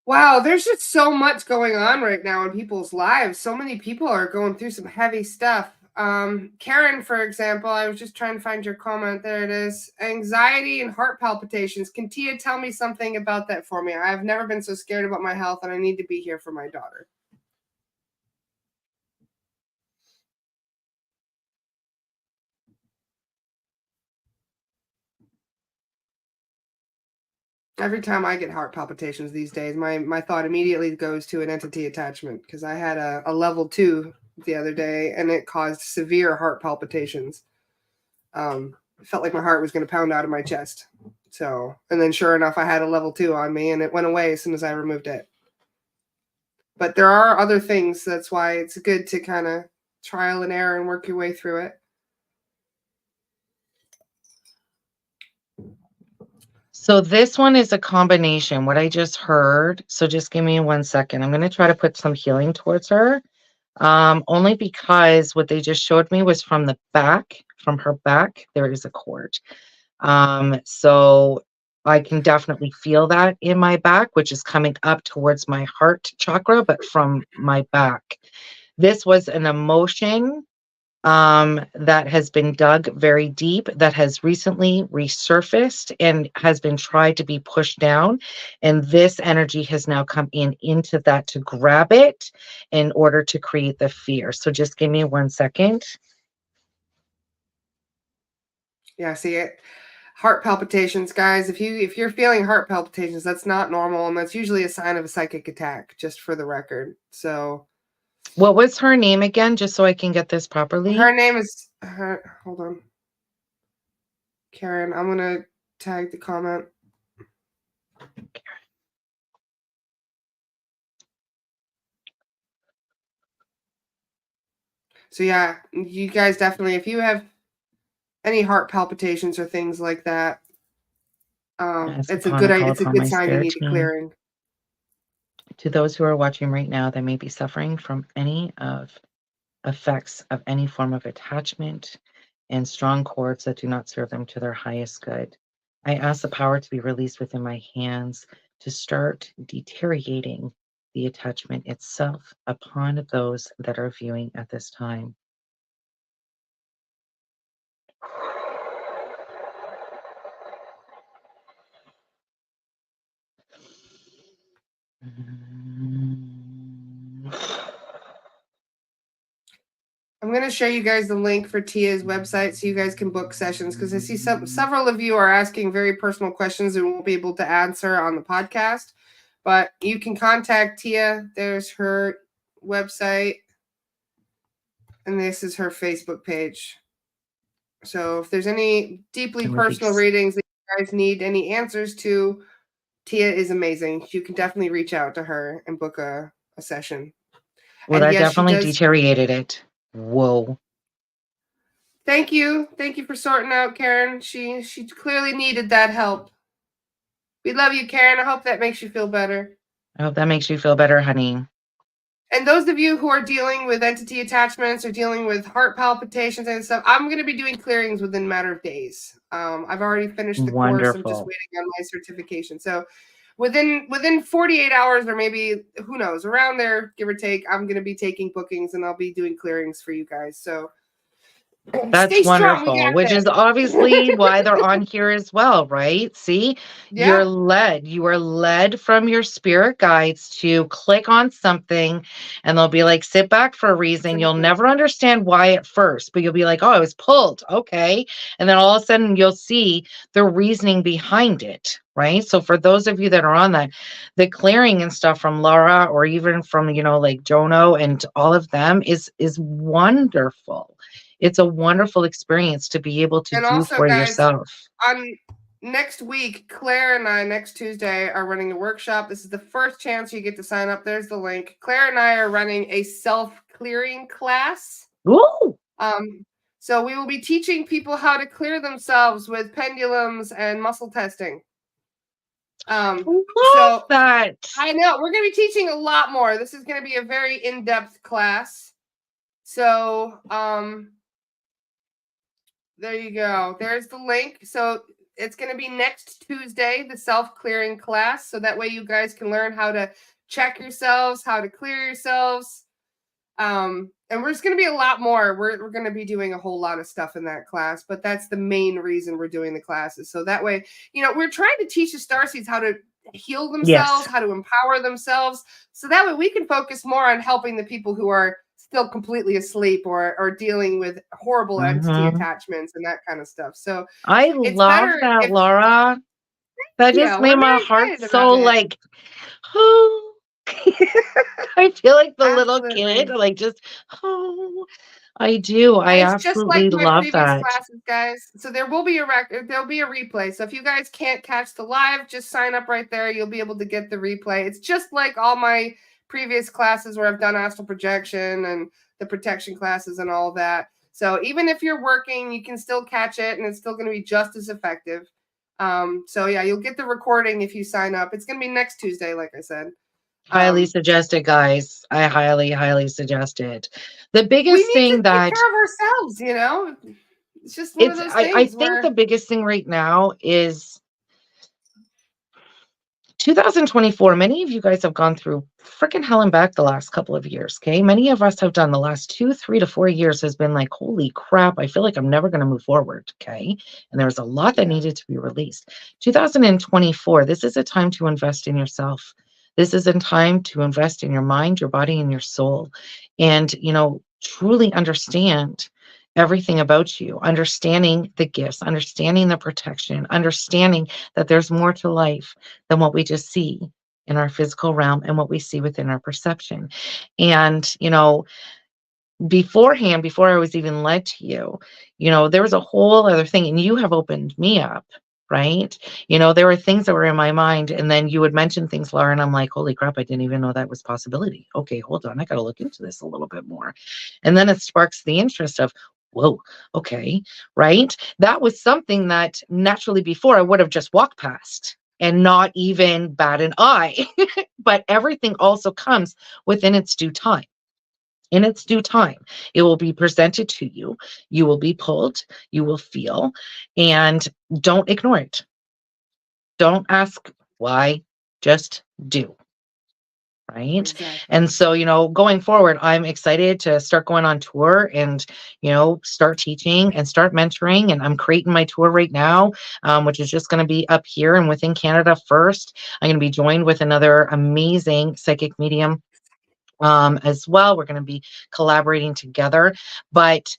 Wow, there's just so much going on right now in people's lives. So many people are going through some heavy stuff. Karen, for example, I was just trying to find your comment. There it is. Anxiety and heart palpitations. Can Tia tell me something about that for me? I've never been so scared about my health, and I need to be here for my daughter. Every time I get heart palpitations these days, my thought immediately goes to an entity attachment, because I had a level 2 the other day, and it caused severe heart palpitations. It felt like my heart was going to pound out of my chest. So, and then sure enough, I had a level 2 on me, and it went away as soon as I removed it. But there are other things. That's why it's good to kind of trial and error and work your way through it. So this one is a combination, what I just heard. So just give me 1 second. I'm going to try to put some healing towards her. Only because what they just showed me was from the back, from her back, there is a cord. So I can definitely feel that in my back, which is coming up towards my heart chakra, but from my back. This was an emotion that has been dug very deep, that has recently resurfaced and has been tried to be pushed down. And this energy has now come into that to grab it in order to create the fear. So just give me 1 second. Yeah, see it. Heart palpitations, guys. If you're feeling heart palpitations, that's not normal, and that's usually a sign of a psychic attack, just for the record. So What was her name again, just so I can get this properly? her name is hold on. Karen, I'm gonna tag the comment. So yeah, you guys definitely, if you have any heart palpitations or things like that, it's a good sign you need a clearing. To those who are watching right now that may be suffering from any of effects of any form of attachment and strong cords that do not serve them to their highest good, I ask the power to be released within my hands to start deteriorating the attachment itself upon those that are viewing at this time. I'm going to show you guys the link for Tia's website so you guys can book sessions, because I see several of you are asking very personal questions and won't be able to answer on the podcast. But you can contact Tia. There's her website, and this is her Facebook page. So if there's any deeply personal readings that you guys need any answers to, Tia is amazing. You can definitely reach out to her and book a session. Well, and that yes, definitely deteriorated it. Whoa. Thank you. Thank you for sorting out Karen. She clearly needed that help. We love you, Karen. I hope that makes you feel better. I hope that makes you feel better, honey. And those of you who are dealing with entity attachments or dealing with heart palpitations and stuff, I'm going to be doing clearings within a matter of days. I've already finished the course. I'm just waiting on my certification. So within 48 hours, or maybe, who knows, around there, give or take, I'm going to be taking bookings and I'll be doing clearings for you guys. So that's wonderful, which is obviously why they're on here as well, right? See, yeah. You are led from your spirit guides to click on something, and they'll be like, sit back for a reason. You'll never understand why at first, but you'll be like, oh, I was pulled. Okay. And then all of a sudden you'll see the reasoning behind it. Right. So for those of you that are on that, the clearing and stuff from Laura, or even from, like Jono and all of them is wonderful. It's a wonderful experience to be able to do for yourself. On next week, Claire and I, next Tuesday, are running a workshop. This is the first chance you get to sign up. There's the link. Claire and I are running a self-clearing class. Ooh. So we will be teaching people how to clear themselves with pendulums and muscle testing. Love that. I know. We're going to be teaching a lot more. This is going to be a very in-depth class. So, there you go. There's the link. So It's going to be next Tuesday, the self-clearing class. So that way you guys can learn how to check yourselves, how to clear yourselves. And there's going to be a lot more. We're going to be doing a whole lot of stuff in that class, but that's the main reason we're doing the classes. So that way, we're trying to teach the starseeds how to heal themselves, Yes. how to empower themselves. So that way we can focus more on helping the people who are still completely asleep or dealing with horrible entity Mm-hmm. attachments and that kind of stuff. So I it's love better that, if, Laura. That just yeah, we're made my very heart excited about so it. like, oh, I feel like the little kid, Absolutely. like just, oh, I do. I And it's just like absolutely my love previous that. classes, guys. So there will be a there'll be a replay. So if you guys can't catch the live, just sign up right there. You'll be able to get the replay. It's just like all my previous classes where I've done astral projection and the protection classes and all that. So even if you're working, you can still catch it and it's still going to be just as effective. So yeah, you'll get the recording if you sign up. It's going to be next Tuesday, like I said. Highly suggested, guys. I highly, highly suggest it. The We biggest need to thing take that care of ourselves. It's just one of those I things think where the biggest thing right now is 2024. Many of you guys have gone through freaking hell and back the last couple of years. Okay. Many of us have done the last 2, 3 to 4 years has been like, holy crap, I feel like I'm never going to move forward. Okay. And there was a lot that yeah. needed to be released. 2024, this is a time to invest in yourself. This is a time to invest in your mind, your body, and your soul. And, truly understand everything about you, understanding the gifts, understanding the protection, understanding that there's more to life than what we just see in our physical realm and what we see within our perception. And, beforehand, before I was even led to you, there was a whole other thing, and you have opened me up. Right. There were things that were in my mind, and then you would mention things, Laura, and I'm like, holy crap, I didn't even know that was a possibility. Okay, hold on. I got to look into this a little bit more. And then it sparks the interest of, whoa, okay, right. That was something that naturally before I would have just walked past and not even bat an eye. But everything also comes within its due time. In its due time, it will be presented to you. You will be pulled, you will feel, and don't ignore it. Don't ask why, just do. Right. And Exactly. so, going forward, I'm excited to start going on tour and, start teaching and start mentoring. And I'm creating my tour right now, which is just going to be up here and within Canada first. I'm going to be joined with another amazing psychic medium as well. We're going to be collaborating together. But,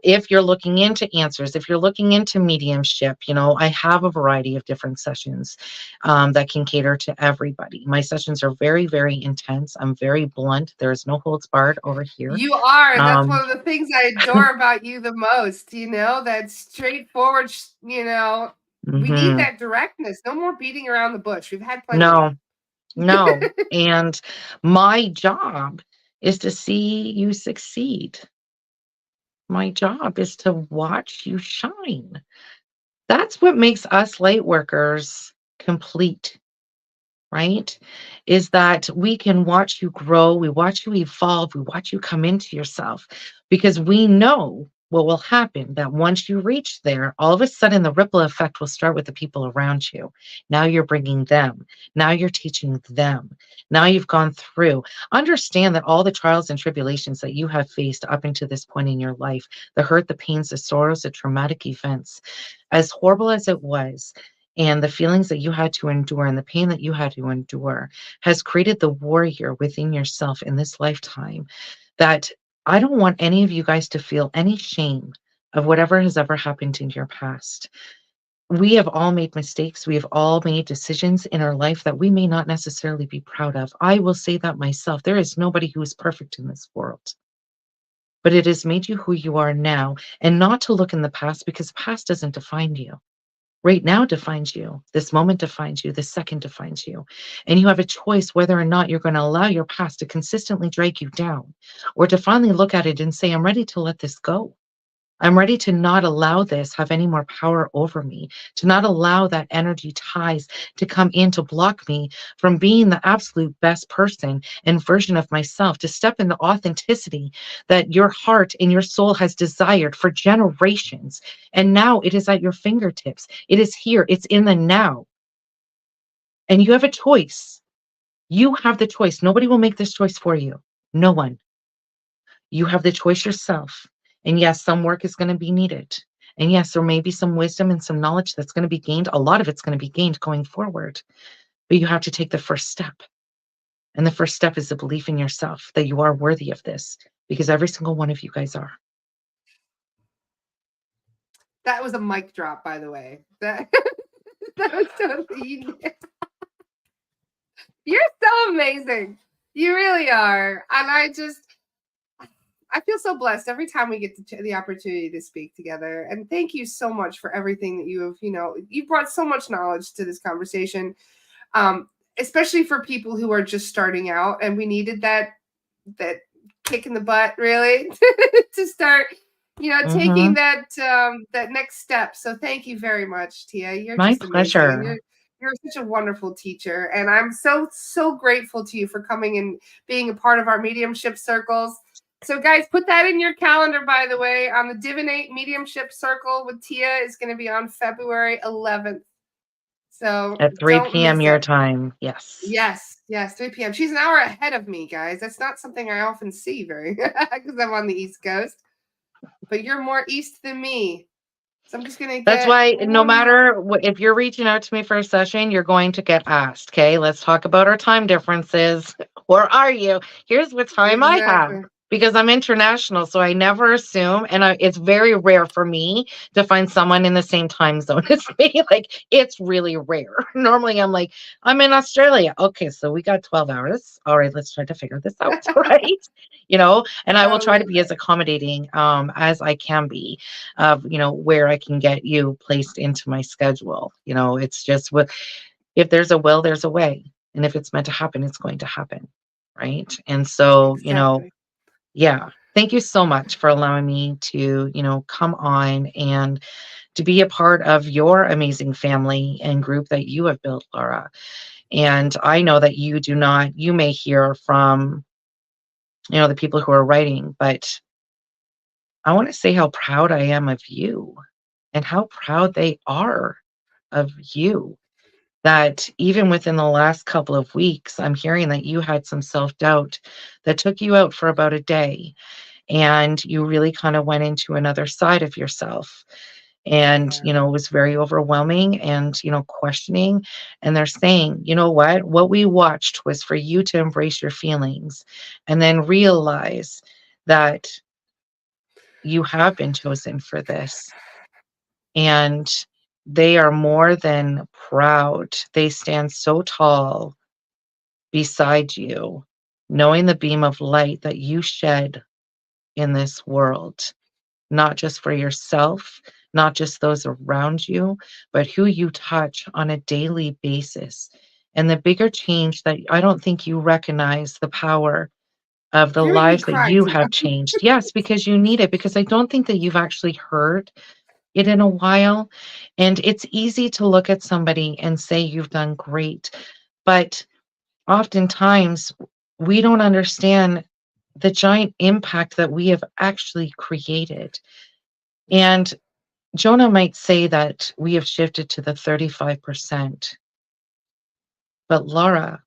if you're looking into answers, if you're looking into mediumship, I have a variety of different sessions that can cater to everybody. My sessions are very, very intense. I'm very blunt. There's no holds barred over here. You are. That's Um, one of the things I adore about you the most, that straightforward, we need mhm. that directness. No more beating around the bush. We've had plenty of No, no. And my job is to see you succeed. My job is to watch you shine. That's what makes us light workers complete, right? Is that we can watch you grow, we watch you evolve, we watch you come into yourself because we know what will happen that once you reach there, all of a sudden the ripple effect will start with the people around you. Now you're bringing them. Now you're teaching them. Now you've gone through. Understand that all the trials and tribulations that you have faced up into this point in your life, the hurt, the pains, the sorrows, the traumatic events, as horrible as it was, and the feelings that you had to endure and the pain that you had to endure has created the warrior within yourself in this lifetime that I don't want any of you guys to feel any shame of whatever has ever happened in your past. We have all made mistakes. We have all made decisions in our life that we may not necessarily be proud of. I will say that myself. There is nobody who is perfect in this world, but it has made you who you are now, and not to look in the past because the past doesn't define you. Right now defines you. This moment defines you. This second defines you. And you have a choice whether or not you're going to allow your past to consistently drag you down or to finally look at it and say, I'm ready to let this go. I'm ready to not allow this have any more power over me, to not allow that energy ties to come in to block me from being the absolute best person and version of myself, to step in the authenticity that your heart and your soul has desired for generations. And now it is at your fingertips. It is here. It's in the now. And you have a choice. You have the choice. Nobody will make this choice for you. No one. You have the choice yourself. And yes, some work is going to be needed. And yes, there may be some wisdom and some knowledge that's going to be gained. A lot of it's going to be gained going forward. But you have to take the first step. And the first step is the belief in yourself that you are worthy of this, because every single one of you guys are. That was a mic drop, by the way. That was totally. You're so amazing. You really are. And I feel so blessed every time we get the opportunity to speak together. And thank you so much for everything that you have, you brought so much knowledge to this conversation, especially for people who are just starting out. And we needed that kick in the butt, really, to start, taking that next step. So thank you very much, Tia. You're My just amazing. pleasure. And you're such a wonderful teacher. And I'm so grateful to you for coming and being a part of our mediumship circles. So guys, put that in your calendar, by the way. On the Divinate Mediumship Circle with Tia is going to be on February 11th. So at 3 p.m. your time. Yes. Yes, 3 p.m. She's an hour ahead of me, guys. That's not something I often see very because I'm on the East Coast. But you're more east than me. So I'm just going to get... That's why no matter what, if you're reaching out to me for a session, you're going to get asked, okay? Let's talk about our time differences. Where are you? Here's what time I have. Because I'm international, so I never assume, and it's very rare for me to find someone in the same time zone as me. Like, it's really rare. Normally, I'm like, I'm in Australia. Okay, so we got 12 hours. All right, let's try to figure this out, right? And I will try to be as accommodating as I can be of, where I can get you placed into my schedule. It's just if there's a will, there's a way. And if it's meant to happen, it's going to happen, right? And so, Exactly. yeah. Thank you so much for allowing me to, come on and to be a part of your amazing family and group that you have built, Laura. And I know that you may hear from, the people who are writing, but I want to say how proud I am of you and how proud they are of you. That even within the last couple of weeks, I'm hearing that you had some self-doubt that took you out for about a day. And you really kind of went into another side of yourself. And, it was very overwhelming and, questioning. And they're saying, what we watched was for you to embrace your feelings and then realize that you have been chosen for this. And they are more than proud. They stand so tall beside you, knowing the beam of light that you shed in this world, not just for yourself, not just those around you, but who you touch on a daily basis. And the bigger change that I don't think you recognize the power of the lives that you have changed. Yes, because you need it, because I don't think that you've actually heard it in a while. And it's easy to look at somebody and say you've done great, but oftentimes we don't understand the giant impact that we have actually created. And Jonah might say that we have shifted to the 35%. But Laura,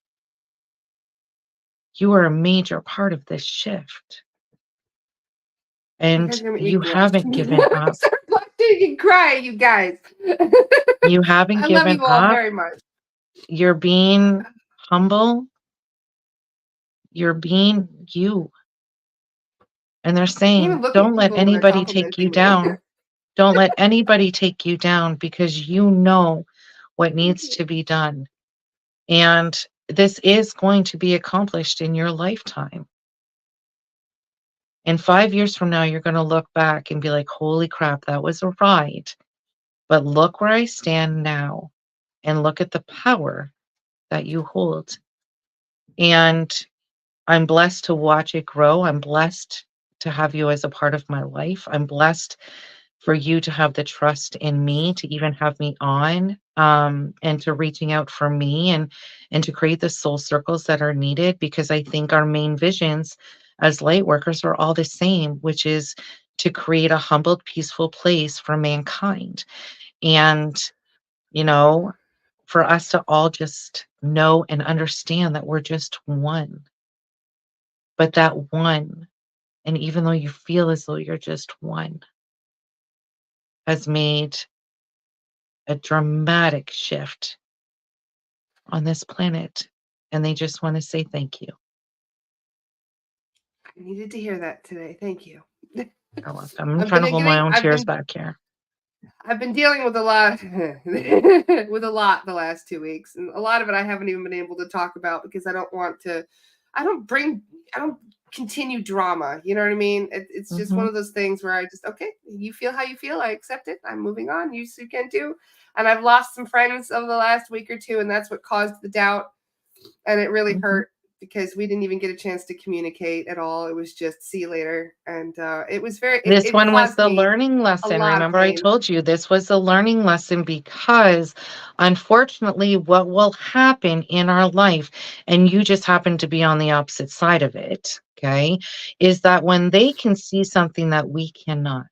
you are a major part of this shift. And you haven't given up. You can cry, you guys. You haven't given up. I love you all very much. You're being humble. You're being you. And they're saying, don't let anybody take you down. Don't let anybody take you down, because you know what needs to be done. And this is going to be accomplished in your lifetime. And 5 years from now, you're going to look back and be like, holy crap, that was a ride. But look where I stand now and look at the power that you hold. And I'm blessed to watch it grow. I'm blessed to have you as a part of my life. I'm blessed for you to have the trust in me to even have me on, and to reaching out for me, and to create the soul circles that are needed, because I think our main visions as light workers are all the same, which is to create a humbled, peaceful place for mankind. And, you know, for us to all just know and understand that we're just one, but that one, and even though you feel as though you're just one, has made a dramatic shift on this planet. And they just want to say thank you. I needed to hear that today. Thank you. You're welcome. I'm trying to hold my own tears back here. I've been dealing with a lot the last 2 weeks, and a lot of it I haven't even been able to talk about because I don't continue drama. You know what I mean? It's just one of those things where I just, okay, you feel how you feel, I accept it, I'm moving on, you can too. And I've lost some friends over the last week or two, and that's what caused the doubt, and it really hurt because we didn't even get a chance to communicate at all. It was just see you later, and it was This it one was caused the me learning a lesson. lot of Remember, I pain. told you this was a learning lesson, because unfortunately, what will happen in our life, and you just happen to be on the opposite side of it, okay, is that when they can see something that we cannot,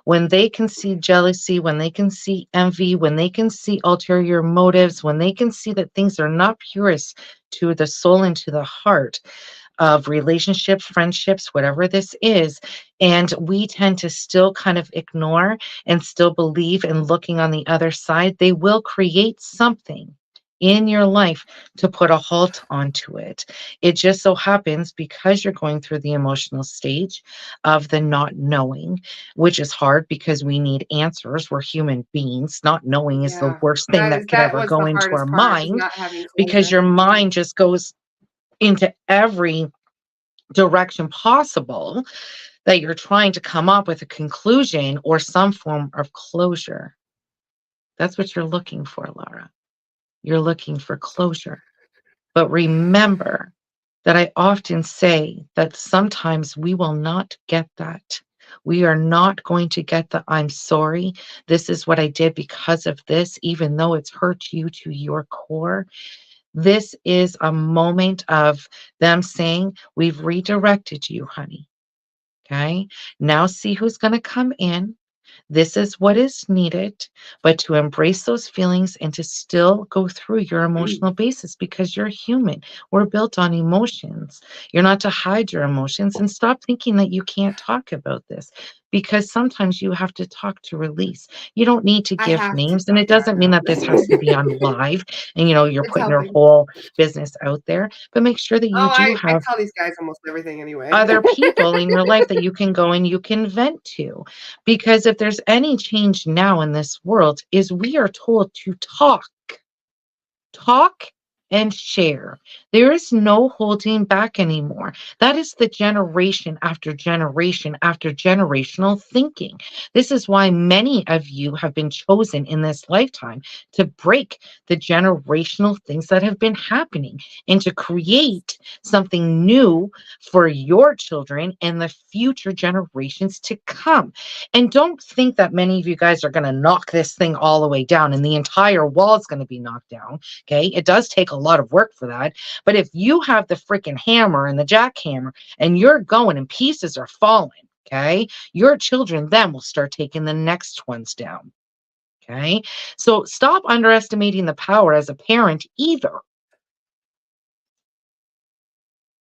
when they can see jealousy, when they can see envy, when they can see ulterior motives, when they can see that things are not purest to the soul and to the heart of relationships, friendships, whatever this is. And we tend to still kind of ignore and still believe in looking on the other side. They will create something in your life to put a halt onto it. It just so happens, because you're going through the emotional stage of the not knowing, which is hard because we need answers. We're human beings. Not knowing is the Yeah, worst thing that could that ever was go the into our hardest part, is mind, not having because closure. your mind just goes into every direction possible, that you're trying to come up with a conclusion or some form of closure. That's what you're looking for, Laura. You're looking for closure. But remember that I often say that sometimes we will not get that. We are not going to get the I'm sorry. This is what I did because of this, even though it's hurt you to your core. This is a moment of them saying, we've redirected you, honey. Okay. Now see who's going to come in. This is what is needed, but to embrace those feelings and to still go through your emotional basis, because you're human. We're built on emotions. You're not to hide your emotions, and stop thinking that you can't talk about this, because sometimes you have to talk to release. You don't need to I give have to names, and talk it it out doesn't mean now. that this has to be on live and you're It's putting your helping. whole business out there, but make sure that you Oh, do I have tell these guys almost everything anyway. other people in your life that you can go and you can vent to. Because if there's any change now in this world, is we are told to talk and share. There is no holding back anymore. That is the generation after generation after generational thinking. This is why many of you have been chosen in this lifetime to break the generational things that have been happening and to create something new for your children and the future generations to come. And don't think that many of you guys are going to knock this thing all the way down and the entire wall is going to be knocked down. Okay. It does take a lot of work for that. But if you have the freaking hammer and the jackhammer and you're going and pieces are falling, okay, your children then will start taking the next ones down. Okay. So stop underestimating the power as a parent either.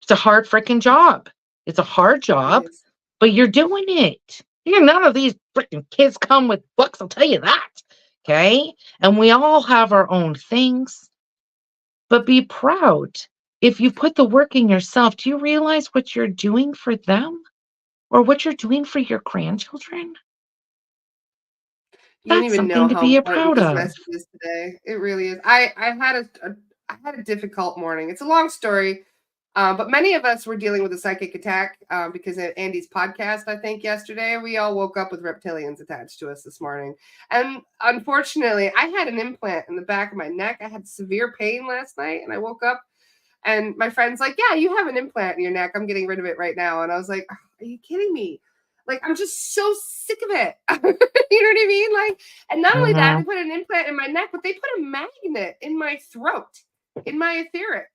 It's a hard freaking job. It's a hard It job, is. but you're doing it. None of these freaking kids come with books, I'll tell you that. Okay. And we all have our own things. But be proud. If you put the work in yourself, do you realize what you're doing for them or what you're doing for your grandchildren? You don't That's even know something to how be important proud this of. message is today. It really is. I had a difficult morning. It's a long story, but many of us were dealing with a psychic attack because of Andy's podcast. I think yesterday we all woke up with reptilians attached to us this morning, and unfortunately, I had an implant in the back of my neck. I had severe pain last night, and I woke up And my friend's like, yeah, you have an implant in your neck. I'm getting rid of it right now. And I was like, are you kidding me? Like, I'm just so sick of it. You know what I mean? Like, and not only that, Mm-hmm. they put an implant in my neck, but they put a magnet in my throat, in my etheric.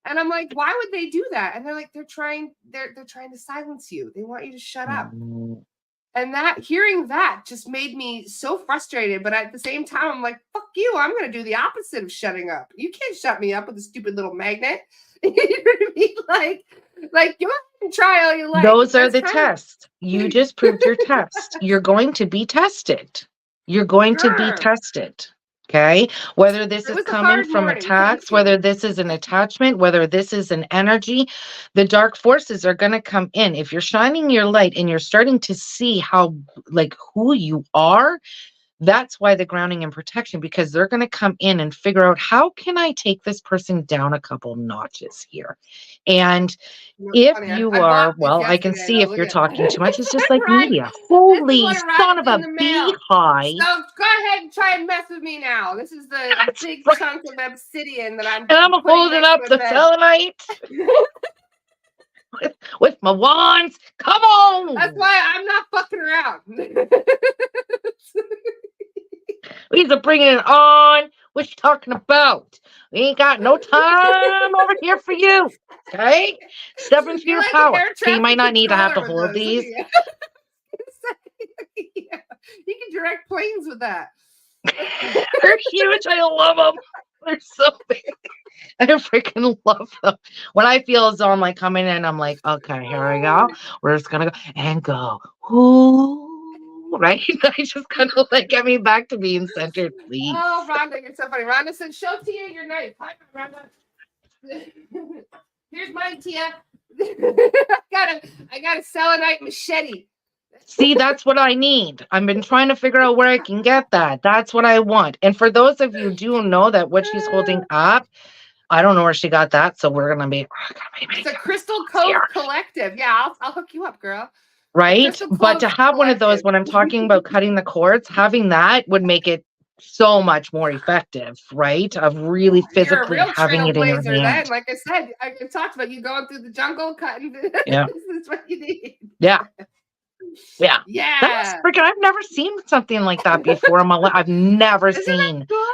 And I'm like, why would they do that? And they're like, they're trying to silence you. They want you to shut up. And that hearing that just made me so frustrated. But at the same time, I'm like, fuck you. I'm going to do the opposite of shutting up. You can't shut me up with a stupid little magnet. You know what I mean? Like go ahead and try all you like. Those are That's the kind of tests. You just proved your test. You're going to be tested. You're going to be sure. tested. Okay. Whether this It is was a coming hard from morning. Thank attacks, you. whether this is an attachment, whether this is an energy, the dark forces are going to come in. If you're shining your light and you're starting to see how, like, who you are, that's why the grounding and protection, because they're going to come in and figure out, how can I take this person down a couple notches here? And You know, it's if funny. you I bought are, this well, I can yesterday see though. if Look you're at talking too much. It's just like right. media. This is Holy what arrived son of in a the mail. beehive. So go ahead and try and mess with me now. This is the That's big right. chunk of obsidian that I'm And I'm putting holding next to up my the bed. selenite with my wands. Come That's on. why I'm not fucking around. We are bringing it on. What you talking about? We ain't got no time over here for you. Okay? Step into You're your like an power. air Okay, you might traffic not need to have controller to with hold those. Look these. at you. Yeah. You can direct planes with that. They're huge. I love them. They're so big. I freaking love them. When I feel as though I'm like coming in, I'm like, okay, here we go. We're just gonna go and go. Ooh, right? I just kind of like get me back to being centered, please. Oh, Rhonda, you're so funny. Rhonda said, show Tia your knife. Hi, Rhonda. Here's mine, Tia. I got a selenite machete. See, that's what I need. I've been trying to figure out where I can get that. That's what I want. And for those of you who do know that what she's holding up, I don't know where she got that, so we're gonna be. It's a Crystal Cove Here. Collective. Yeah, I'll hook you up, girl. The Right? Crystal But Cove to have one of those, Collective. when I'm talking about cutting the cords, having that would make it so much more effective, right? Of really You're a physically real having it in your trailblazer then. hand. Like I said, I talked about you going through the jungle, cutting. Yeah. This is what you need. Yeah. Yeah. That is Yeah. freaking, I've never seen something like that before in my life. I've never Isn't that seen. cool?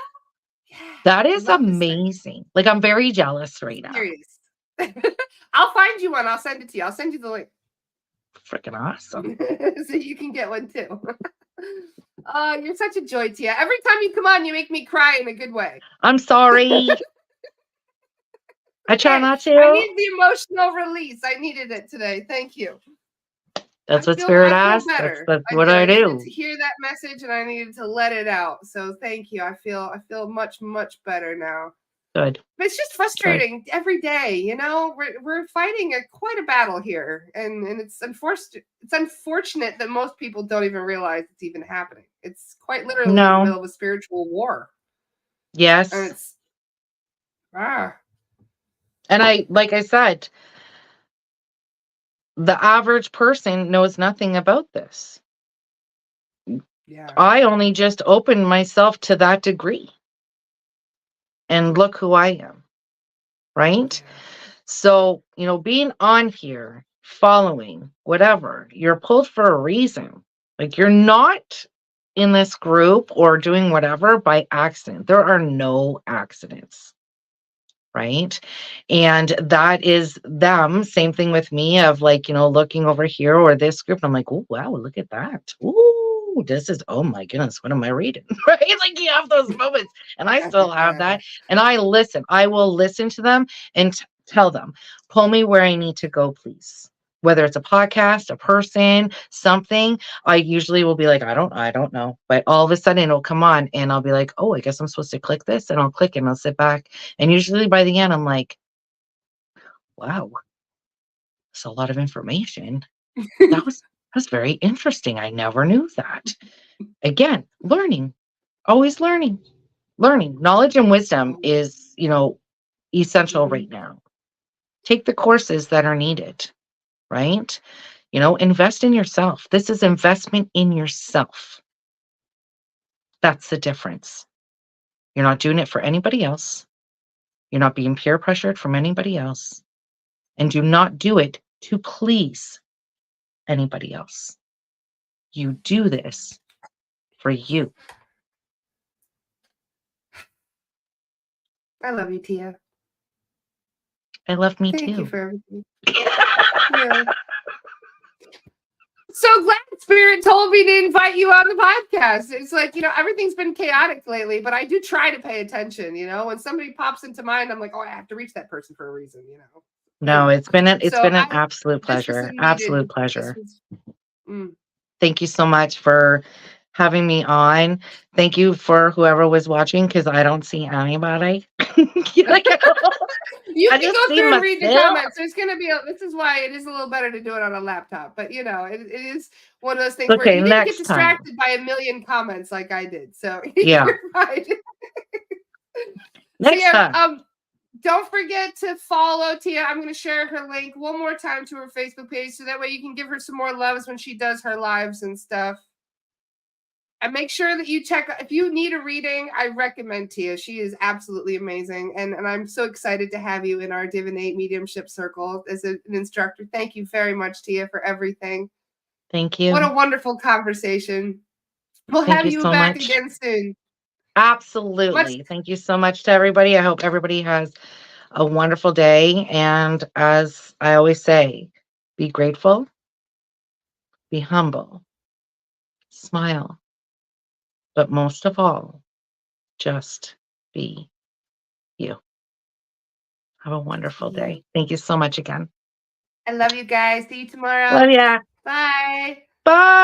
Yeah. That I is love this thing. amazing. Like, I'm very jealous right now. Serious. I'll find you one. I'll send it to you. I'll send you the link. Freaking awesome. So you can get one too. Oh, you're such a joy, Tia. Every time you come on, you make me cry in a good way. I'm sorry. I try Hey, not I to. need the emotional release. I needed it today. Thank you. That's what Spirit I feel asks. better. That's I what did. I I needed do. to hear that message and I needed to let it out. So thank you. I feel much, much better now. Good. But it's just frustrating every day, you know. We're fighting quite a battle here, and it's unfortunate that most people don't even realize it's even happening. It's quite literally in the middle of a spiritual war. Yes. And it's And like I said, the average person knows nothing about this. Yeah. I only just opened myself to that degree. And look who I am. Right? Yeah. So, being on here, following, whatever, you're pulled for a reason. Like, you're not in this group or doing whatever by accident. There are no accidents. Right? And that is them. Same thing with me of like, looking over here or this group. I'm like, oh, wow, look at that. Ooh, this is, oh my goodness, what am I reading? Right? Like, you have those moments and I still have that. And I will listen to them and tell them, pull me where I need to go, please. Whether it's a podcast, a person, something, I usually will be like, I don't know. But all of a sudden it'll come on and I'll be like, oh, I guess I'm supposed to click this, and I'll click and I'll sit back. And usually by the end, I'm like, wow, that's a lot of information. That was very interesting. I never knew that. Again, learning, always learning. Knowledge and wisdom is, essential right now. Take the courses that are needed, right? Invest in yourself. This is investment in yourself. That's the difference. You're not doing it for anybody else. You're not being peer pressured from anybody else. And do not do it to please anybody else. You do this for you. I love you, Tia. I love me Thank too. you for everything. Yeah. So glad Spirit told me to invite you on the podcast. It's like, everything's been chaotic lately, but I do try to pay attention. When somebody pops into mind, I'm like, oh, I have to reach that person for a reason. No, it's been an So absolute this was pleasure. needed. Absolute pleasure. Thank you so much for having me on. Thank you for whoever was watching, because I don't see anybody. You I can just go see through and read the myself. comments. There's going to be, this is why it is a little better to do it on a laptop. But, it is one of those things where Okay, you didn't get next distracted by a million comments like I did. So, Yeah. you're fine. Next time. Don't forget to follow Tia. I'm going to share her link one more time to her Facebook page, so that way you can give her some more loves when she does her lives and stuff. And make sure that you check, if you need a reading, I recommend Tia. She is absolutely amazing. And I'm so excited to have you in our Divinate Mediumship Circle as an instructor. Thank you very much, Tia, for everything. Thank you. What a wonderful conversation. We'll have you so back much. again soon. Absolutely. Thank you so much to everybody. I hope everybody has a wonderful day. And as I always say, be grateful, be humble, smile, but most of all, just be you. Have a wonderful day. Thank you so much again. I love you guys. See you tomorrow. Love ya. Bye. Bye.